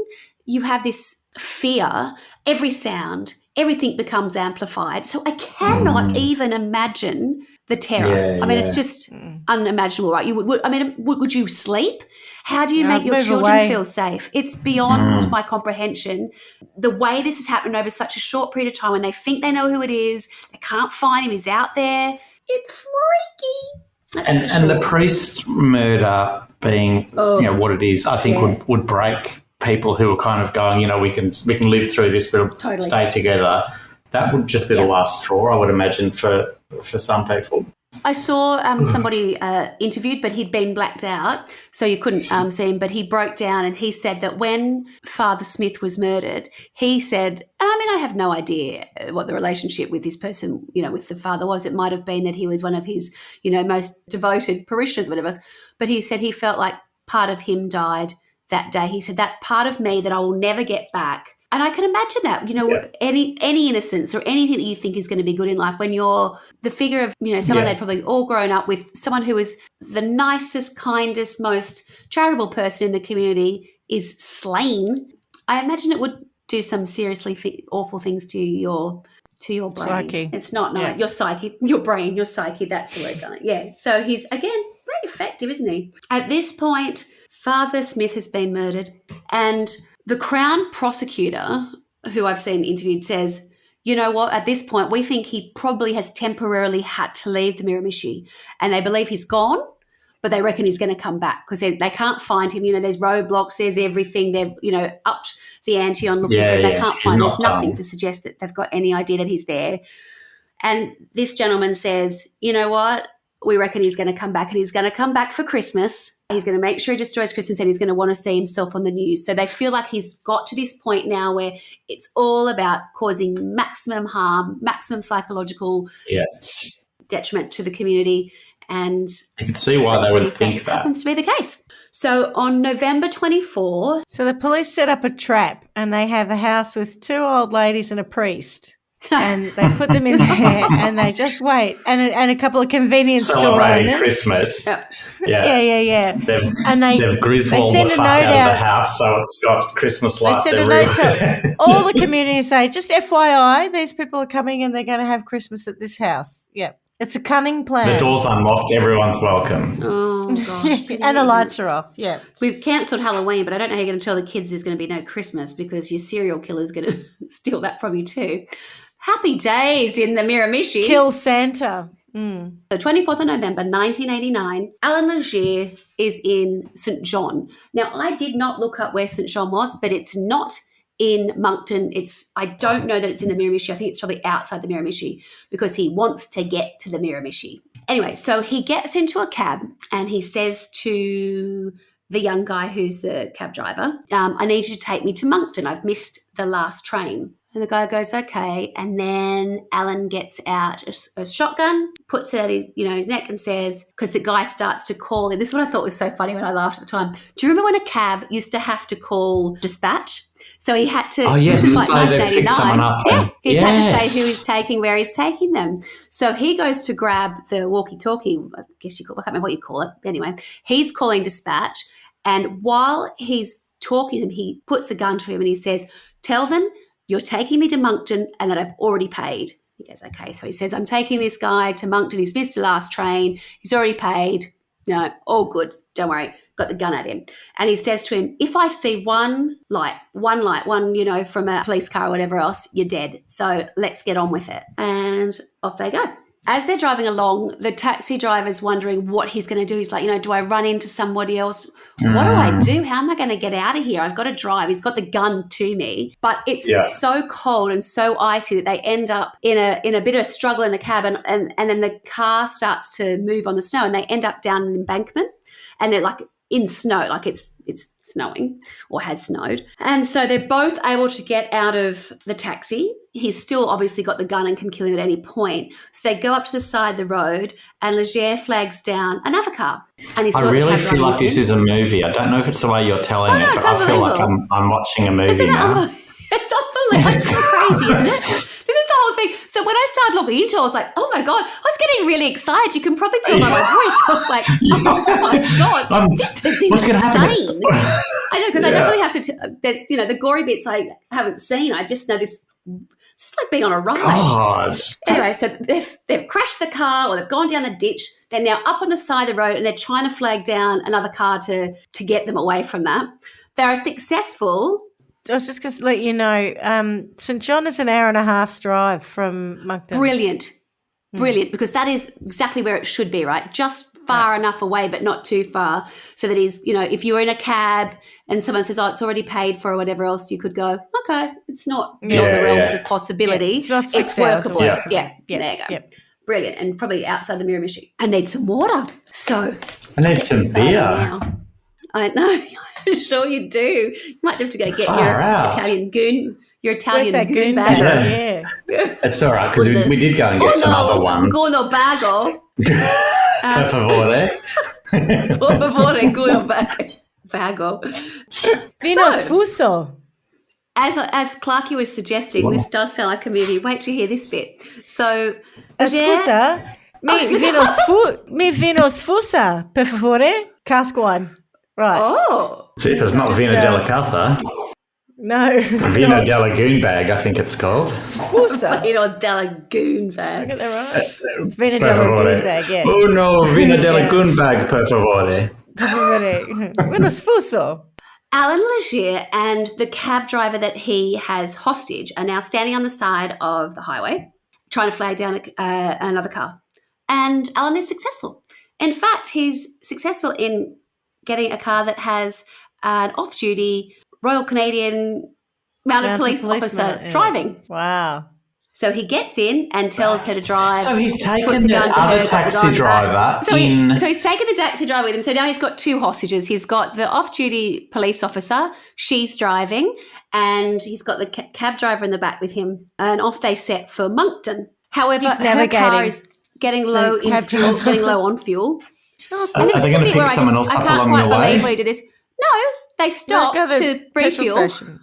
you have this fear, every sound, everything becomes amplified. So I cannot even imagine the terror. I mean, it's just unimaginable, right? You would you sleep? How do you make your children feel safe? It's beyond my comprehension. The way this is happening over such a short period of time, when they think they know who it is, they can't find him, he's out there. It's freaky. And the priest murder being you know what it is, I think would break people who are kind of going, you know, we can live through this, but stay together. That would just be the last straw, I would imagine, for some people. I saw somebody interviewed, but he'd been blacked out, so you couldn't see him, but he broke down and he said that when Father Smith was murdered, he said, and I mean, I have no idea what the relationship with this person, you know, with the father was. It might have been that he was one of his, you know, most devoted parishioners, whatever, but he said he felt like part of him died that day. He said, that part of me that I will never get back. And I can imagine that, you know, any innocence or anything that you think is going to be good in life, when you're the figure of, you know, someone they'd probably all grown up with, someone who was the nicest, kindest, most charitable person in the community is slain. I imagine it would do some seriously awful things to your brain. Psyche. It's not nice. Your psyche, your brain, your psyche, that's the word, darling. Yeah. So he's, again, very effective, isn't he? At this point, Father Smith has been murdered, and the Crown prosecutor, who I've seen interviewed, says, you know what, at this point, we think he probably has temporarily had to leave the Miramichi, and they believe he's gone, but they reckon he's going to come back because they can't find him. You know, there's roadblocks, there's everything. They've, you know, upped the ante on looking for him. They can't find, there's nothing to suggest that they've got any idea that he's there. And this gentleman says, you know what, we reckon he's going to come back, and he's going to come back for Christmas. He's going to make sure he destroys Christmas, and he's going to want to see himself on the news. So they feel like he's got to this point now where it's all about causing maximum harm, maximum psychological detriment to the community. And you can see why they would think that. Happens to be the case. So on November 24... So the police set up a trap, and they have a house with two old ladies and a priest. And they put them in there, and they just wait, and a couple of convenience store owners. Christmas. Yeah. They've Griswold the fuck out of the house, so it's got Christmas lights everywhere. All the community say, just FYI, these people are coming and they're going to have Christmas at this house. Yeah, it's a cunning plan. The door's unlocked, everyone's welcome. Oh, gosh. And the lights are off, yeah. We've cancelled Halloween, but I don't know how you're going to tell the kids there's going to be no Christmas, because your serial killer is going to steal that from you too. Happy days in the Miramichi. Kill Santa. So 24th of November 1989, Allan Legere is in St. John. Now, I did not look up where St. John was, but it's not in Moncton. I don't know that it's in the Miramichi. I think it's probably outside the Miramichi, because he wants to get to the Miramichi. Anyway, so he gets into a cab and he says to the young guy who's the cab driver, I need you to take me to Moncton. I've missed the last train. And the guy goes, okay. And then Allan gets out a shotgun, puts it at his neck and says, because the guy starts to call him. This is what I thought was so funny when I laughed at the time. Do you remember when a cab used to have to call dispatch? So he had to, yes, this is like so they pick 1989. someone up Yeah, and- he'd had to Yes. say who he's taking, where he's taking them. So he goes to grab the walkie-talkie, I guess I can't remember what you call it. Anyway, he's calling dispatch. And while he's talking to him, he puts the gun to him and he says, tell them you're taking me to Moncton and that I've already paid. He goes, okay. So he says, I'm taking this guy to Moncton. He's missed the last train. He's already paid. No, all good. Don't worry. Got the gun at him. And he says to him, if I see one light, from a police car or whatever else, you're dead. So let's get on with it. And off they go. As they're driving along, the taxi driver's wondering what he's going to do. He's like, do I run into somebody else? What do I do? How am I going to get out of here? I've got to drive. He's got the gun to me. But it's so cold and so icy that they end up in a bit of a struggle in the cab. And then the car starts to move on the snow and they end up down an embankment. And they're like in snow, like it's snowing or has snowed. And so they're both able to get out of the taxi. He's still obviously got the gun and can kill him at any point. So they go up to the side of the road and Legere flags down another car. And he's I really feel like this is a movie. I don't know if it's the way you're telling it, but I feel like I'm watching a movie now. It's unbelievable. It's crazy, isn't it? This is the whole thing. So when I started looking into it, I was like, oh my God, I was getting really excited. You can probably tell by my voice. I was like, oh my God, this is what's gonna happen? insane. I know, because I don't really have to, there's, the gory bits I haven't seen. I just know this, it's just like being on a ride. God. Anyway, so they've crashed the car or they've gone down the ditch. They're now up on the side of the road and they're trying to flag down another car to get them away from that. They are successful. I was just going to let you know, St John is an hour and a half's drive from Moncton. Brilliant, because that is exactly where it should be, right? Just far enough away, but not too far, so that is, if you're in a cab and someone says, "Oh, it's already paid for," or whatever else, you could go, "Okay, it's not beyond the realms of possibility. It's not 6 hours workable." away. Yeah, there you go. Yep. Brilliant, and probably outside the Miramichi. I need some water, so I need some beer. now. I know. I'm sure you do. You might have to go get Far your out. Italian goon. Your Where's Italian that goon goon bag. bag? Yeah. It's all right because we did go and get some other ones. Gono bago. Per favore. Por favore, gono bago. Vinos fuso. As Clarky was suggesting, this does sound like a movie. Wait till you hear this bit. So, Scusa, mi vinos fusa, per favore, cask one. Right. Oh, It's not Vino della Casa. No. Vino della Goon Bag, I think it's called. Fusa. Vino della Goon bag. Get that right? It's Vino Per della favore. Goon bag, yeah. Oh no, Vino della Goon Bag, per favore. Vinos fuso. Allan Legere and the cab driver that he has hostage are now standing on the side of the highway trying to flag down another car. And Allan is successful. In fact, he's successful in getting a car that has an off-duty Royal Canadian Mounted Police officer driving. Wow. So he gets in and tells her to drive. So he's puts taken gun the to other her, taxi driver So in. he's taken the taxi driver with him. So now he's got two hostages. He's got the off-duty police officer. She's driving. And he's got the cab driver in the back with him. And off they set for Moncton. However, He's her navigating. car is getting low in cab fuel, driver. getting low on fuel. Are This they is going the to bit where pick someone else I up can't along quite the believe way? when he did this. No, they stop Go to refuel. station.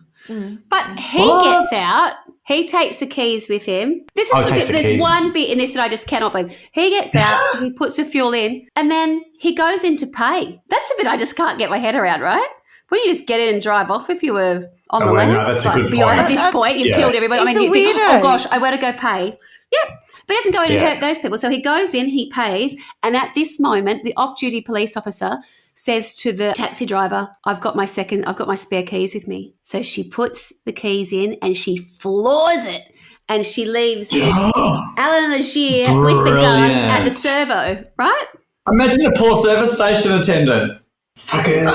But he What? gets out. He takes the keys with him. This is takes the there's keys. one bit in this that I just cannot believe. He gets out, he puts the fuel in, and then he goes in to pay. That's a bit I just can't get my head around, right? Wouldn't you just get in and drive off if you were on the well, land? no, that's a good beyond point. At this point, you've Yeah. killed everybody. He's I mean, a you think, weirdo. oh gosh, I want to go pay. Yeah. But he doesn't go in and Yeah. hurt those people. So he goes in, he pays, and at this moment, the off-duty police officer says to the taxi driver, I've got my spare keys with me. So she puts the keys in and she floors it. And she leaves Allan Legere with the gun at the Brilliant. servo, right? Imagine a poor service station attendant. Fuckers.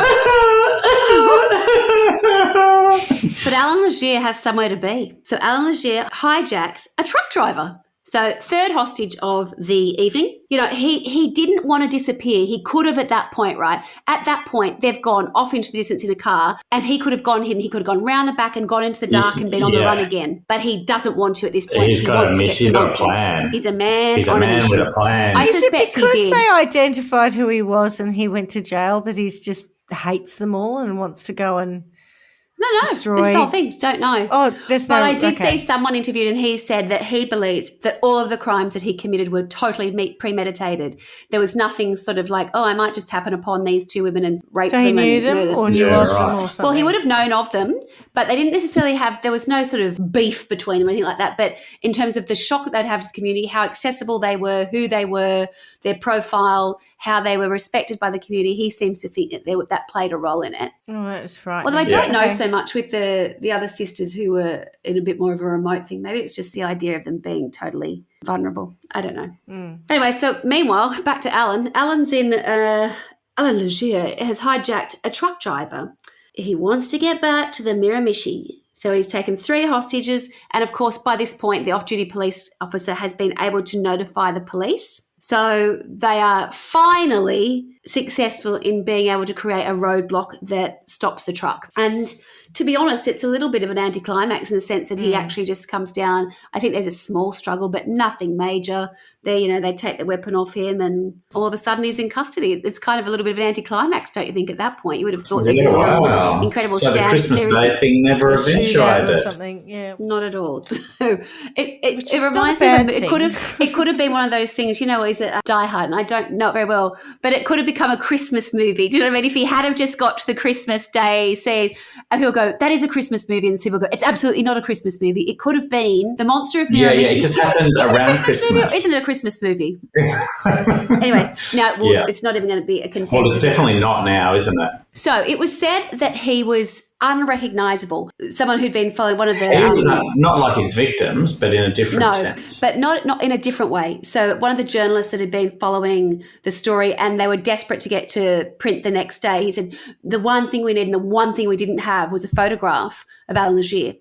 But Allan Legere has somewhere to be. So Allan Legere hijacks a truck driver. So third hostage of the evening, he didn't want to disappear. He could have at that point, right? At that point, they've gone off into the distance in a car and he could have gone hidden. He could have gone round the back and gone into the dark and been on the run again. But he doesn't want to at this point. He's got a plan. He's a man with a plan. I suspect because he did. They identified who he was and he went to jail that he's just hates them all and wants to go and No, destroy. it's the whole thing. Don't know. Oh, there's no. But I did okay. see someone interviewed and he said that he believes that all of the crimes that he committed were totally premeditated. There was nothing sort of like, I might just happen upon these two women and rape So them. he knew and them murder or knew of them or something? Well, he would have known of them, but they didn't necessarily have, there was no sort of beef between them or anything like that. But in terms of the shock that they'd have to the community, how accessible they were, who they were, their profile, how they were respected by the community, he seems to think that that played a role in it. Oh, that's right. Although I don't know so much with the other sisters who were in a bit more of a remote thing. Maybe it's just the idea of them being totally vulnerable. I don't know. Anyway, so meanwhile, back to Allan. Allan Legere has hijacked a truck driver. He wants to get back to the Miramichi. So he's taken 3 hostages. And of course, by this point, the off-duty police officer has been able to notify the police. So they are finally successful in being able to create a roadblock that stops the truck. And to be honest, it's a little bit of an anticlimax in the sense that he actually just comes down. I think there's a small struggle, but nothing major. They take the weapon off him and all of a sudden he's in custody. It's kind of a little bit of an anticlimax, don't you think, at that point? You would have thought there'd be some incredible So the stand. Christmas Day thing never eventuated. Or something. Yeah. Not at all. So it not reminds a me bad of, it could have been one of those things, is it Die Hard? And I don't know it very well, but it could have become a Christmas movie. Do you know what I mean? If he had have just got to the Christmas Day scene and people go, that is a Christmas movie, and people go, it's absolutely not a Christmas movie. It could have been The Monster of Miramichi. Yeah, it just happened around Christmas. Isn't it a Christmas movie? Anyway, it's not even going to be a contender. Well, it's definitely not now, isn't it? So it was said that he was unrecognisable. Someone who'd been following one of the... He was not like his victims, but in a different sense. But not in a different way. So one of the journalists that had been following the story and they were desperate to get to print the next day, he said, the one thing we need and the one thing we didn't have was a photograph of Allan Legere.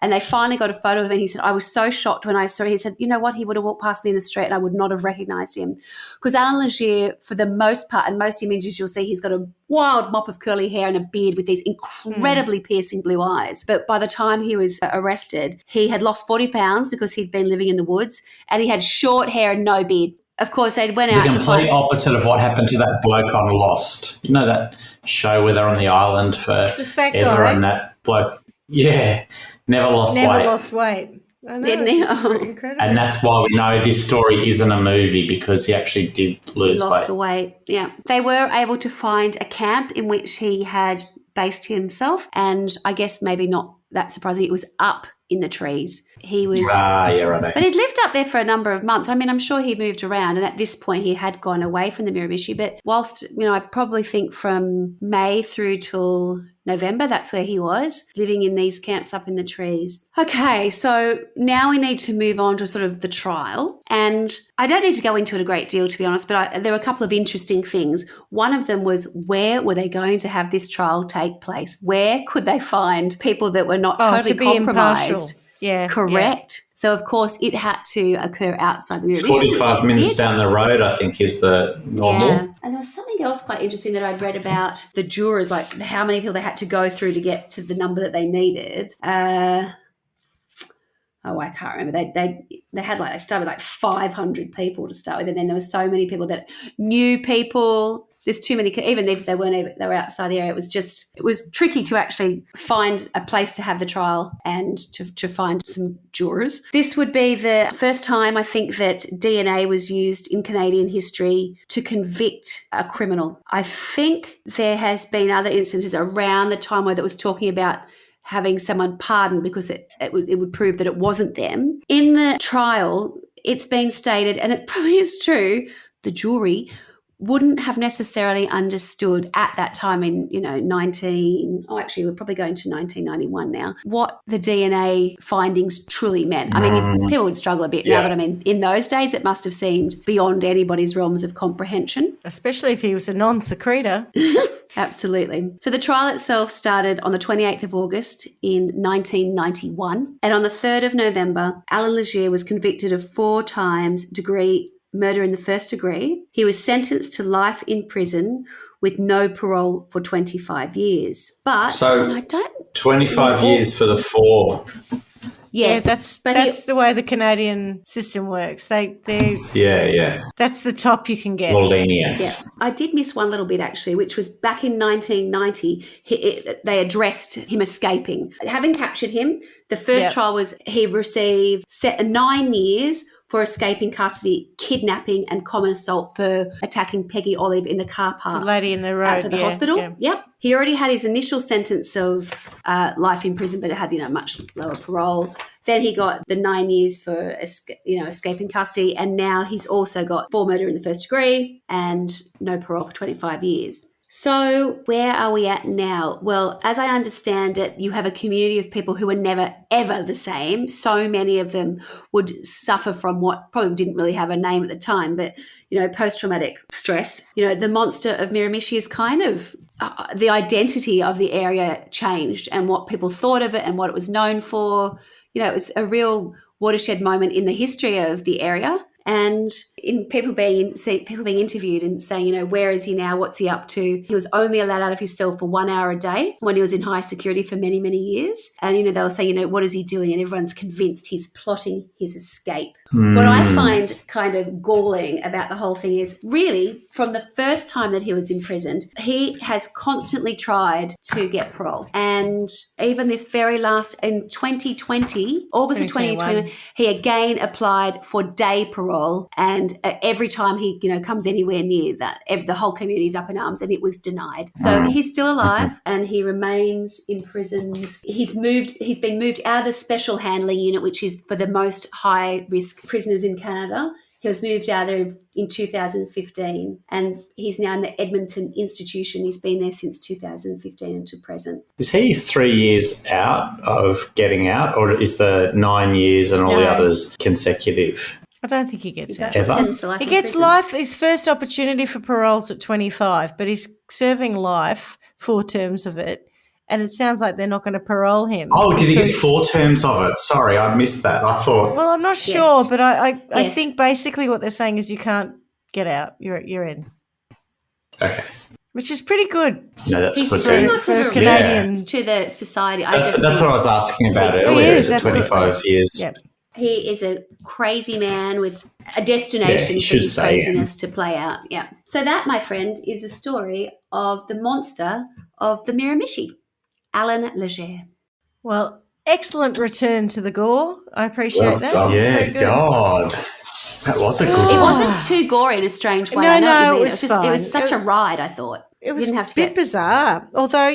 And they finally got a photo of him. And he said, I was so shocked when I saw it. He said, you know what? He would have walked past me in the street and I would not have recognised him. Because Allan Legere, for the most part, and most images you'll see, he's got a wild mop of curly hair and a beard with these incredibly piercing blue eyes. But by the time he was arrested, he had lost 40 pounds because he'd been living in the woods and he had short hair and no beard. Of course, they went out to the complete opposite of what happened to that bloke on Lost. You know that show where they're on the island for The fat ever guy. and that bloke, never lost weight. Never lost weight. I know, Didn't he? it's incredible. And that's why we know this story isn't a movie, because he actually did lose lost weight. the weight. Yeah. They were able to find a camp in which he had based himself. And I guess maybe not that surprising, it was up in the trees. He was... yeah, right. But he'd lived up there for a number of months. I mean, I'm sure he moved around, and at this point he had gone away from the Miramichi. But whilst, I probably think from May through till November, that's where he was, living in these camps up in the trees. Okay, so now we need to move on to sort of the trial. And I don't need to go into it a great deal, to be honest, but there were a couple of interesting things. One of them was, where were they going to have this trial take place? Where could they find people that were not totally to be compromised? impartial. Yeah. Correct. Yeah. So, of course, it had to occur outside the Miramichi. 45 minutes down the road, I think, is the normal. Yeah. And there was something else quite interesting that I'd read about the jurors, like how many people they had to go through to get to the number that they needed. I can't remember. They had they started with 500 people to start with, and then there were so many people that knew people. There's too many, even if they were outside the area. It was tricky to actually find a place to have the trial and to find some jurors. This would be the first time, I think, that DNA was used in Canadian history to convict a criminal. I think there has been other instances around the time where that was talking about having someone pardoned because it would prove that it wasn't them. In the trial, it's been stated, and it probably is true, the jury wouldn't have necessarily understood at that time in, we're probably going to 1991 now, what the DNA findings truly meant. I mean, people would struggle a bit now, but I mean, in those days, it must have seemed beyond anybody's realms of comprehension. Especially if he was a non-secretor. Absolutely. So the trial itself started on the 28th of August in 1991. And on the 3rd of November, Allan Legere was convicted of 4 times murder in the first degree. He was sentenced to life in prison with no parole for 25 years. But So I don't 25 years for the 4. Yes, yeah, that's the way the Canadian system works. They Yeah. that's the top you can get. More lenient. Yeah, I did miss one little bit actually, which was back in 1990. They addressed him escaping. Having captured him, the first trial was he received 9 years for escaping custody, kidnapping, and common assault for attacking Peggy Olive in the car park. The lady in the road outside the hospital. Yeah. Yep. He already had his initial sentence of life in prison, but it had much lower parole. Then he got the 9 years for escaping custody, and now he's also got 4 murder in the first degree and no parole for 25 years. So where are we at now? Well, as I understand it, you have a community of people who are never, ever the same. So many of them would suffer from what probably didn't really have a name at the time, but, post-traumatic stress. The monster of Miramichi is kind of the identity of the area changed and what people thought of it and what it was known for. It was a real watershed moment in the history of the area. And in people being interviewed and saying, where is he now? What's he up to? He was only allowed out of his cell for 1 hour a day when he was in high security for many, many years. And, they were saying, what is he doing? And everyone's convinced he's plotting his escape. What I find kind of galling about the whole thing is really from the first time that he was imprisoned, he has constantly tried to get parole. And even this very last, in 2020, August of 2020, he again applied for day parole. And every time he, comes anywhere near that, the whole community's up in arms, and it was denied. So he's still alive and he remains imprisoned. He's been moved out of the special handling unit, which is for the most high risk prisoners in Canada. He was moved out there in 2015 and he's now in the Edmonton institution. He's been there since 2015 and to present. Is he 3 years out of getting out, or is the 9 years and all the others consecutive? I don't think he gets out. Ever? He gets life. His first opportunity for parole's at 25, but he's serving life, 4 terms of it, and it sounds like they're not going to parole him. Oh, did he get 4 terms of it? Sorry, I missed that. I thought. Well, I'm not sure, but I think basically what they're saying is you can't get out. You're in. Okay. Which is pretty good. No, that's He's good. very much for Canadian to the society. That's what I was asking about earlier. Is it 25 years? Yep. He is a crazy man with a destination for his craziness to play out. Yeah. So that, my friends, is the story of the monster of the Miramichi, Allan Legere. Well, excellent return to the gore. I appreciate that. Yeah, God. That was a good It one. wasn't too gory in a strange way. No, I know what you mean. it was fine. It was such a ride, I thought. It was you didn't have to a bit get... bizarre, although,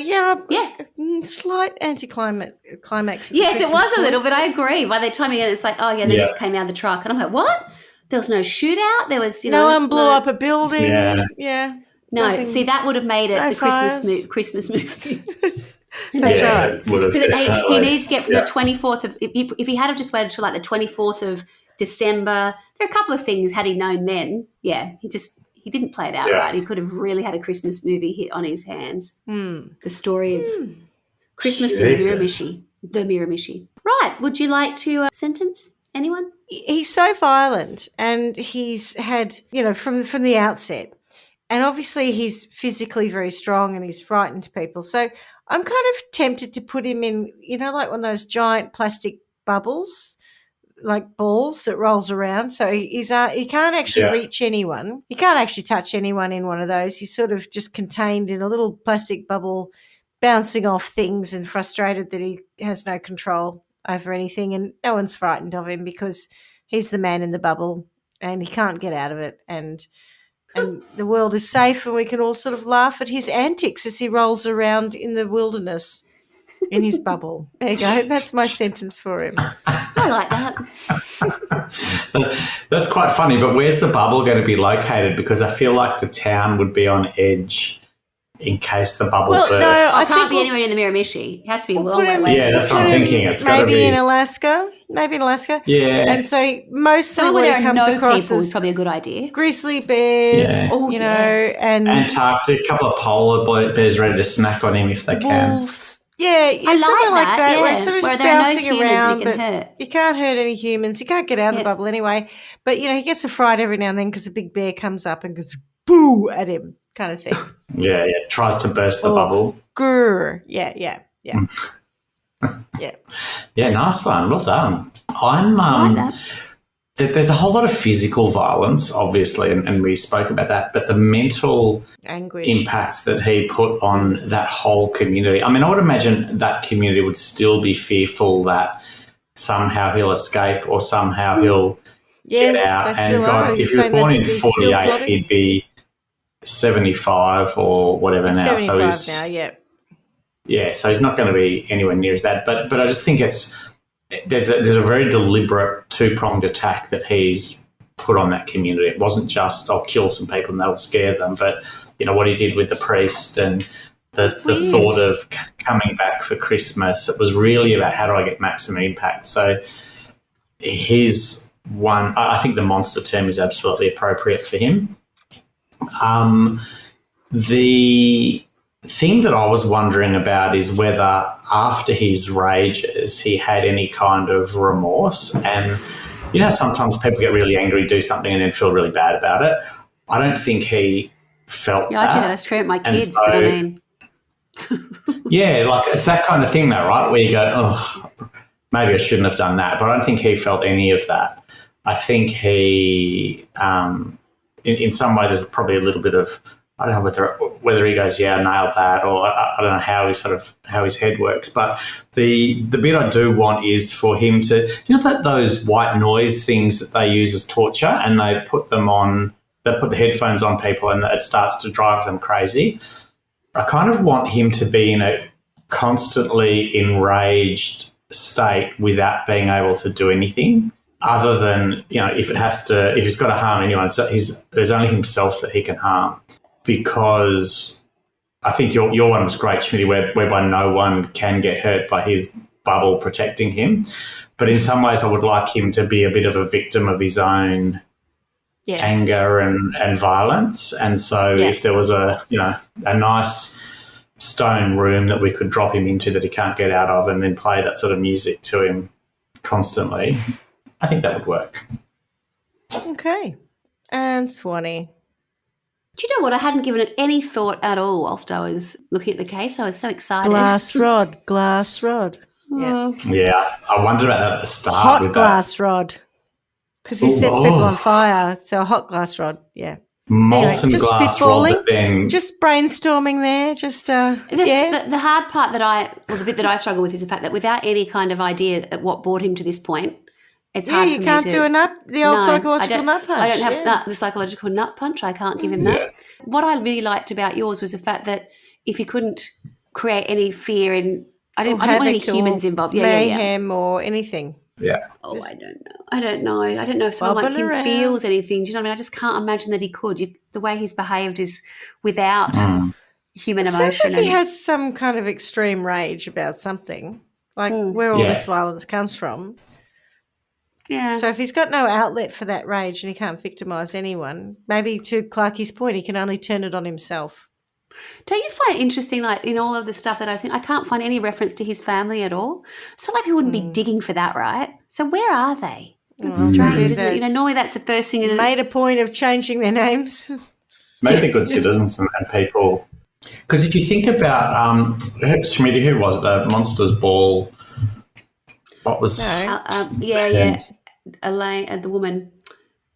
slight anticlimax. Yes, it was a little bit. I agree. By the time you get it, it's like, they just came out of the truck. And I'm like, what? There was no shootout? There was, no one blew up a building. Yeah. No, Nothing, see, that would have made it the fires. Christmas movie. That's right. Would have He needed to get from the 24th of, if he had have just waited till like the 24th of December, there are a couple of things had he known then. Yeah, he didn't play it out right. He could have really had a Christmas movie hit on his hands. The story of Christmas in Miramichi, the Miramichi. Right, would you like to sentence anyone? He's so violent and he's had, from the outset. And obviously he's physically very strong and he's frightened people. So I'm kind of tempted to put him in, like one of those giant plastic bubbles, like balls that rolls around. So he can't actually reach anyone. He can't actually touch anyone in one of those. He's sort of just contained in a little plastic bubble, bouncing off things and frustrated that he has no control over anything. And no one's frightened of him because he's the man in the bubble and he can't get out of it. And the world is safe and we can all sort of laugh at his antics as he rolls around in the wilderness in his bubble. There you go. That's my sentence for him. I like that. That's quite funny, but where's the bubble going to be located? Because I feel like the town would be on edge in case the bubble Well, no, bursts. I It can't think be anywhere in the Miramichi. It has to be well put him- away. Yeah, that's what I'm Put him thinking. It's got to maybe be in Alaska. Maybe in Alaska. Yeah. And so mostly Somewhere what where he there are comes no across people is is probably a good idea. grizzly bears, Yeah. Oh, you know, yes. and Antarctic, a couple of polar bears ready to snack on him if they can. wolves. Yeah, I like something like that, that, where yeah. it's sort of Where just there are no bouncing humans around, you can but hurt. you can't hurt any humans. You can't get out of the Yeah. bubble anyway. But, you know, he gets a fright every now and then because a big bear comes up and goes boo at him kind of thing. Yeah, tries to burst the Oh. bubble. Grr. Yeah. Yeah, Nice one. Well done. I like that. There's a whole lot of physical violence, obviously, and we spoke about that, but the mental anguish. impact that he put on that whole community. I mean, I would imagine that community would still be fearful that somehow he'll escape or somehow he'll get out. they And still God, are. if he was You're born saying in that he's still 48, plotting? he'd be 75 or whatever He's now. 75 So now, yeah. yeah, so he's not going to be anywhere near as bad. But I just think there's a very deliberate two-pronged attack that he's put on that community. It wasn't just, I'll kill some people and that'll scare them, but, you know, what he did with the priest and the thought of coming back for Christmas, it was really about how do I get maximum impact. So his one, I think the monster term is absolutely appropriate for him. The thing that I was wondering about is whether after his rages he had any kind of remorse. And, you know, sometimes people get really angry, do something and then feel really bad about it. I don't think he felt Yeah, that. I do that. I scream at my kids, so- but I mean, Yeah, like it's that kind of thing though, right? Where you go, oh, maybe I shouldn't have done that. But I don't think he felt any of that. I think he, in some way, there's probably a little bit of, I don't know whether he goes, yeah, I nailed that, or I don't know how his head works. But the bit I do want is for him to, you know, those white noise things that they use as torture, and they put the headphones on people, and it starts to drive them crazy. I kind of want him to be in a constantly enraged state without being able to do anything other than, you know, if he's got to harm anyone, so there's only himself that he can harm. Because I think your one was great, Schmitty, whereby no one can get hurt by his bubble protecting him. But in some ways I would like him to be a bit of a victim of his own anger and violence. And so if there was a nice stone room that we could drop him into that he can't get out of and then play that sort of music to him constantly, I think that would work. Okay. And Swanny. do you know what? I hadn't given it any thought at all whilst I was looking at the case. I was so excited. Glass rod. Yeah. Yeah, I wondered about that at the start. Hot with glass rod. Because he sets people on fire. So a hot glass rod, yeah. Molten just glass rod spitballing, that then... just brainstorming there, The hard part the bit that I struggle with is the fact that without any kind of idea at what brought him to this point, it's hard for me to... you can't do the old psychological nut punch. I don't have the psychological nut punch. I can't give him that. What I really liked about yours was the fact that if he couldn't create any fear and I didn't want any humans involved. Mayhem or anything. Yeah. Oh, I don't know if someone like him feels anything. Do you know what I mean? I just can't imagine that he could. The way he's behaved is without human emotion. Sounds like he has some kind of extreme rage about something, like where all this violence comes from. Yeah. So if he's got no outlet for that rage and he can't victimise anyone, maybe to Clarkie's point, he can only turn it on himself. Don't you find it interesting, like in all of the stuff that I've seen, I can't find any reference to his family at all. It's not like he wouldn't be digging for that, right? So where are they? That's strange, isn't it? Normally that's the first thing. Made a point of changing their names. Maybe good citizens and people. Because if you think about, Schmitty, who was it? The Monsters Ball. What was... Elaine, the woman.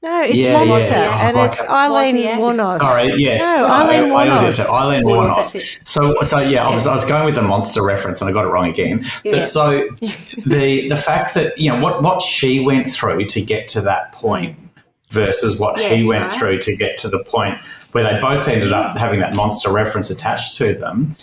No, it's Monster, and it's Eileen Warnos. Sorry, yes. No, Eileen Warnos. Eileen Warnos. So I was going with the monster reference and I got it wrong again. But so the fact that, you know, what she went through to get to that point versus what he went through to get to the point where they both ended up having that monster reference attached to them.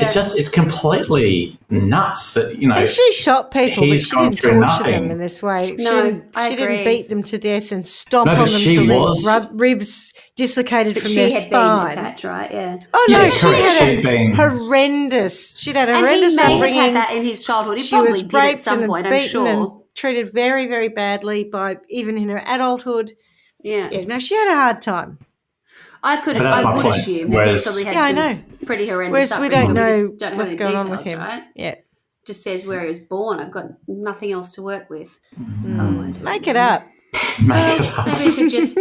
it's completely nuts that, And she shot people, but he's she gone didn't through torture nothing. them in this way. No, I she didn't agree. beat them to death and stomp No, on but them she till was- their ribs dislocated But from she their had spine. been attacked, right? Yeah. Oh Yeah, no, she correct. had She'd been- horrendous. She'd had a And he horrendous may have upbringing. had that in his childhood. He She probably was did at raped some and point, I'm beaten sure. and treated very, very badly by even in her adulthood. Yeah. Yeah, no, she had a hard time. I But that's my would point. assume that Whereas- he probably had Yeah, I some know. pretty horrendous Whereas we upbringing, don't but know just don't have what's any going on with details, him. right? Yeah. Just says where he was born. I've got nothing else to work with. Make it up. Make it up. Maybe we could just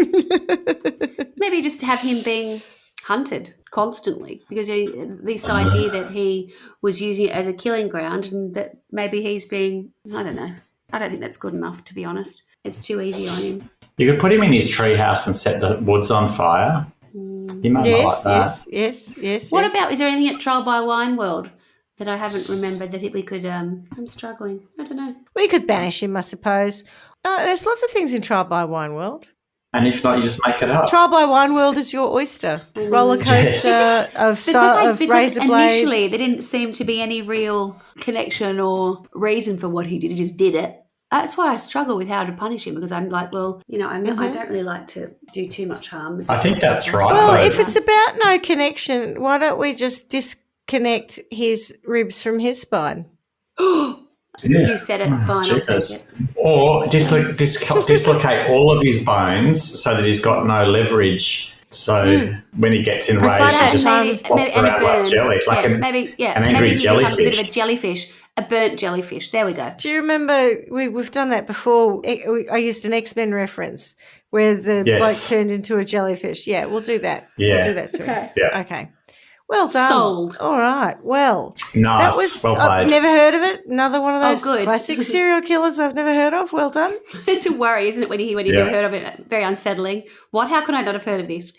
maybe just have him being hunted constantly, because this idea that he was using it as a killing ground and that maybe he's being, I don't know. I don't think that's good enough, to be honest. It's too easy on him. You could put him in his treehouse and set the woods on fire. He might not like that. Yes. What about, is there anything at Trial by Wine World that I haven't remembered that we could, I'm struggling. I don't know. We could banish him, I suppose. There's lots of things in Trial by Wine World. And if not, you just make it up. Trial by Wine World is your oyster. Roller coaster Yes. of Because razor blades. initially there didn't seem to be any real connection or reason for what he did. He just did it. That's why I struggle with how to punish him, because I'm like, well, I don't really like to do too much harm. I think that's right. Well, though. if it's about no connection, why don't we just disconnect his ribs from his spine? Yeah. You said it, fine, I'll take Jeepers. it. Or dislocate all of his bones so that he's got no leverage. So when he gets enraged, like he just maybe- flops around like jelly, like an angry maybe he becomes a bit of a jellyfish. jellyfish, a burnt jellyfish. There we go. Do you remember we've done that before? I used an X-Men reference where the Yes. bloke turned into a jellyfish. Yeah, we'll do that. Yeah. We'll do that to him. Okay. Yeah. Okay. Well done. Sold. All right. Well, Nice. that was. Well I've played. never heard of it. Another one of Oh, those good. classic serial killers I've never heard of. Well done. It's a worry, isn't it, when you Yeah. never heard of it? Very unsettling. What? How can I not have heard of this?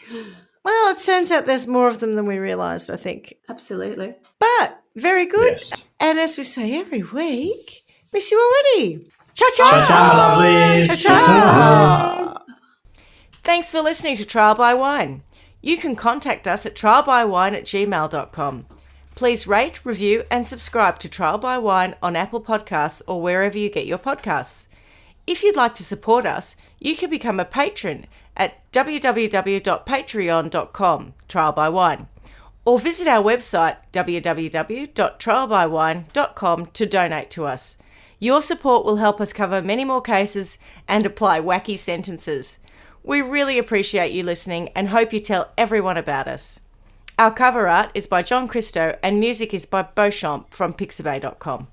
Well, it turns out there's more of them than we realised, I think. Absolutely. But very good. Yes. And as we say every week, miss you already. Cha-cha. Cha-cha, my lovelies. Cha-cha. Thanks for listening to Trial by Wine. You can contact us at trialbywine@gmail.com. Please rate, review and subscribe to Trial by Wine on Apple Podcasts or wherever you get your podcasts. If you'd like to support us, you can become a patron at www.patreon.com, Trial by Wine, or visit our website www.trialbywine.com to donate to us. Your support will help us cover many more cases and apply wacky sentences. We really appreciate you listening and hope you tell everyone about us. Our cover art is by John Christo and music is by Beauchamp from pixabay.com.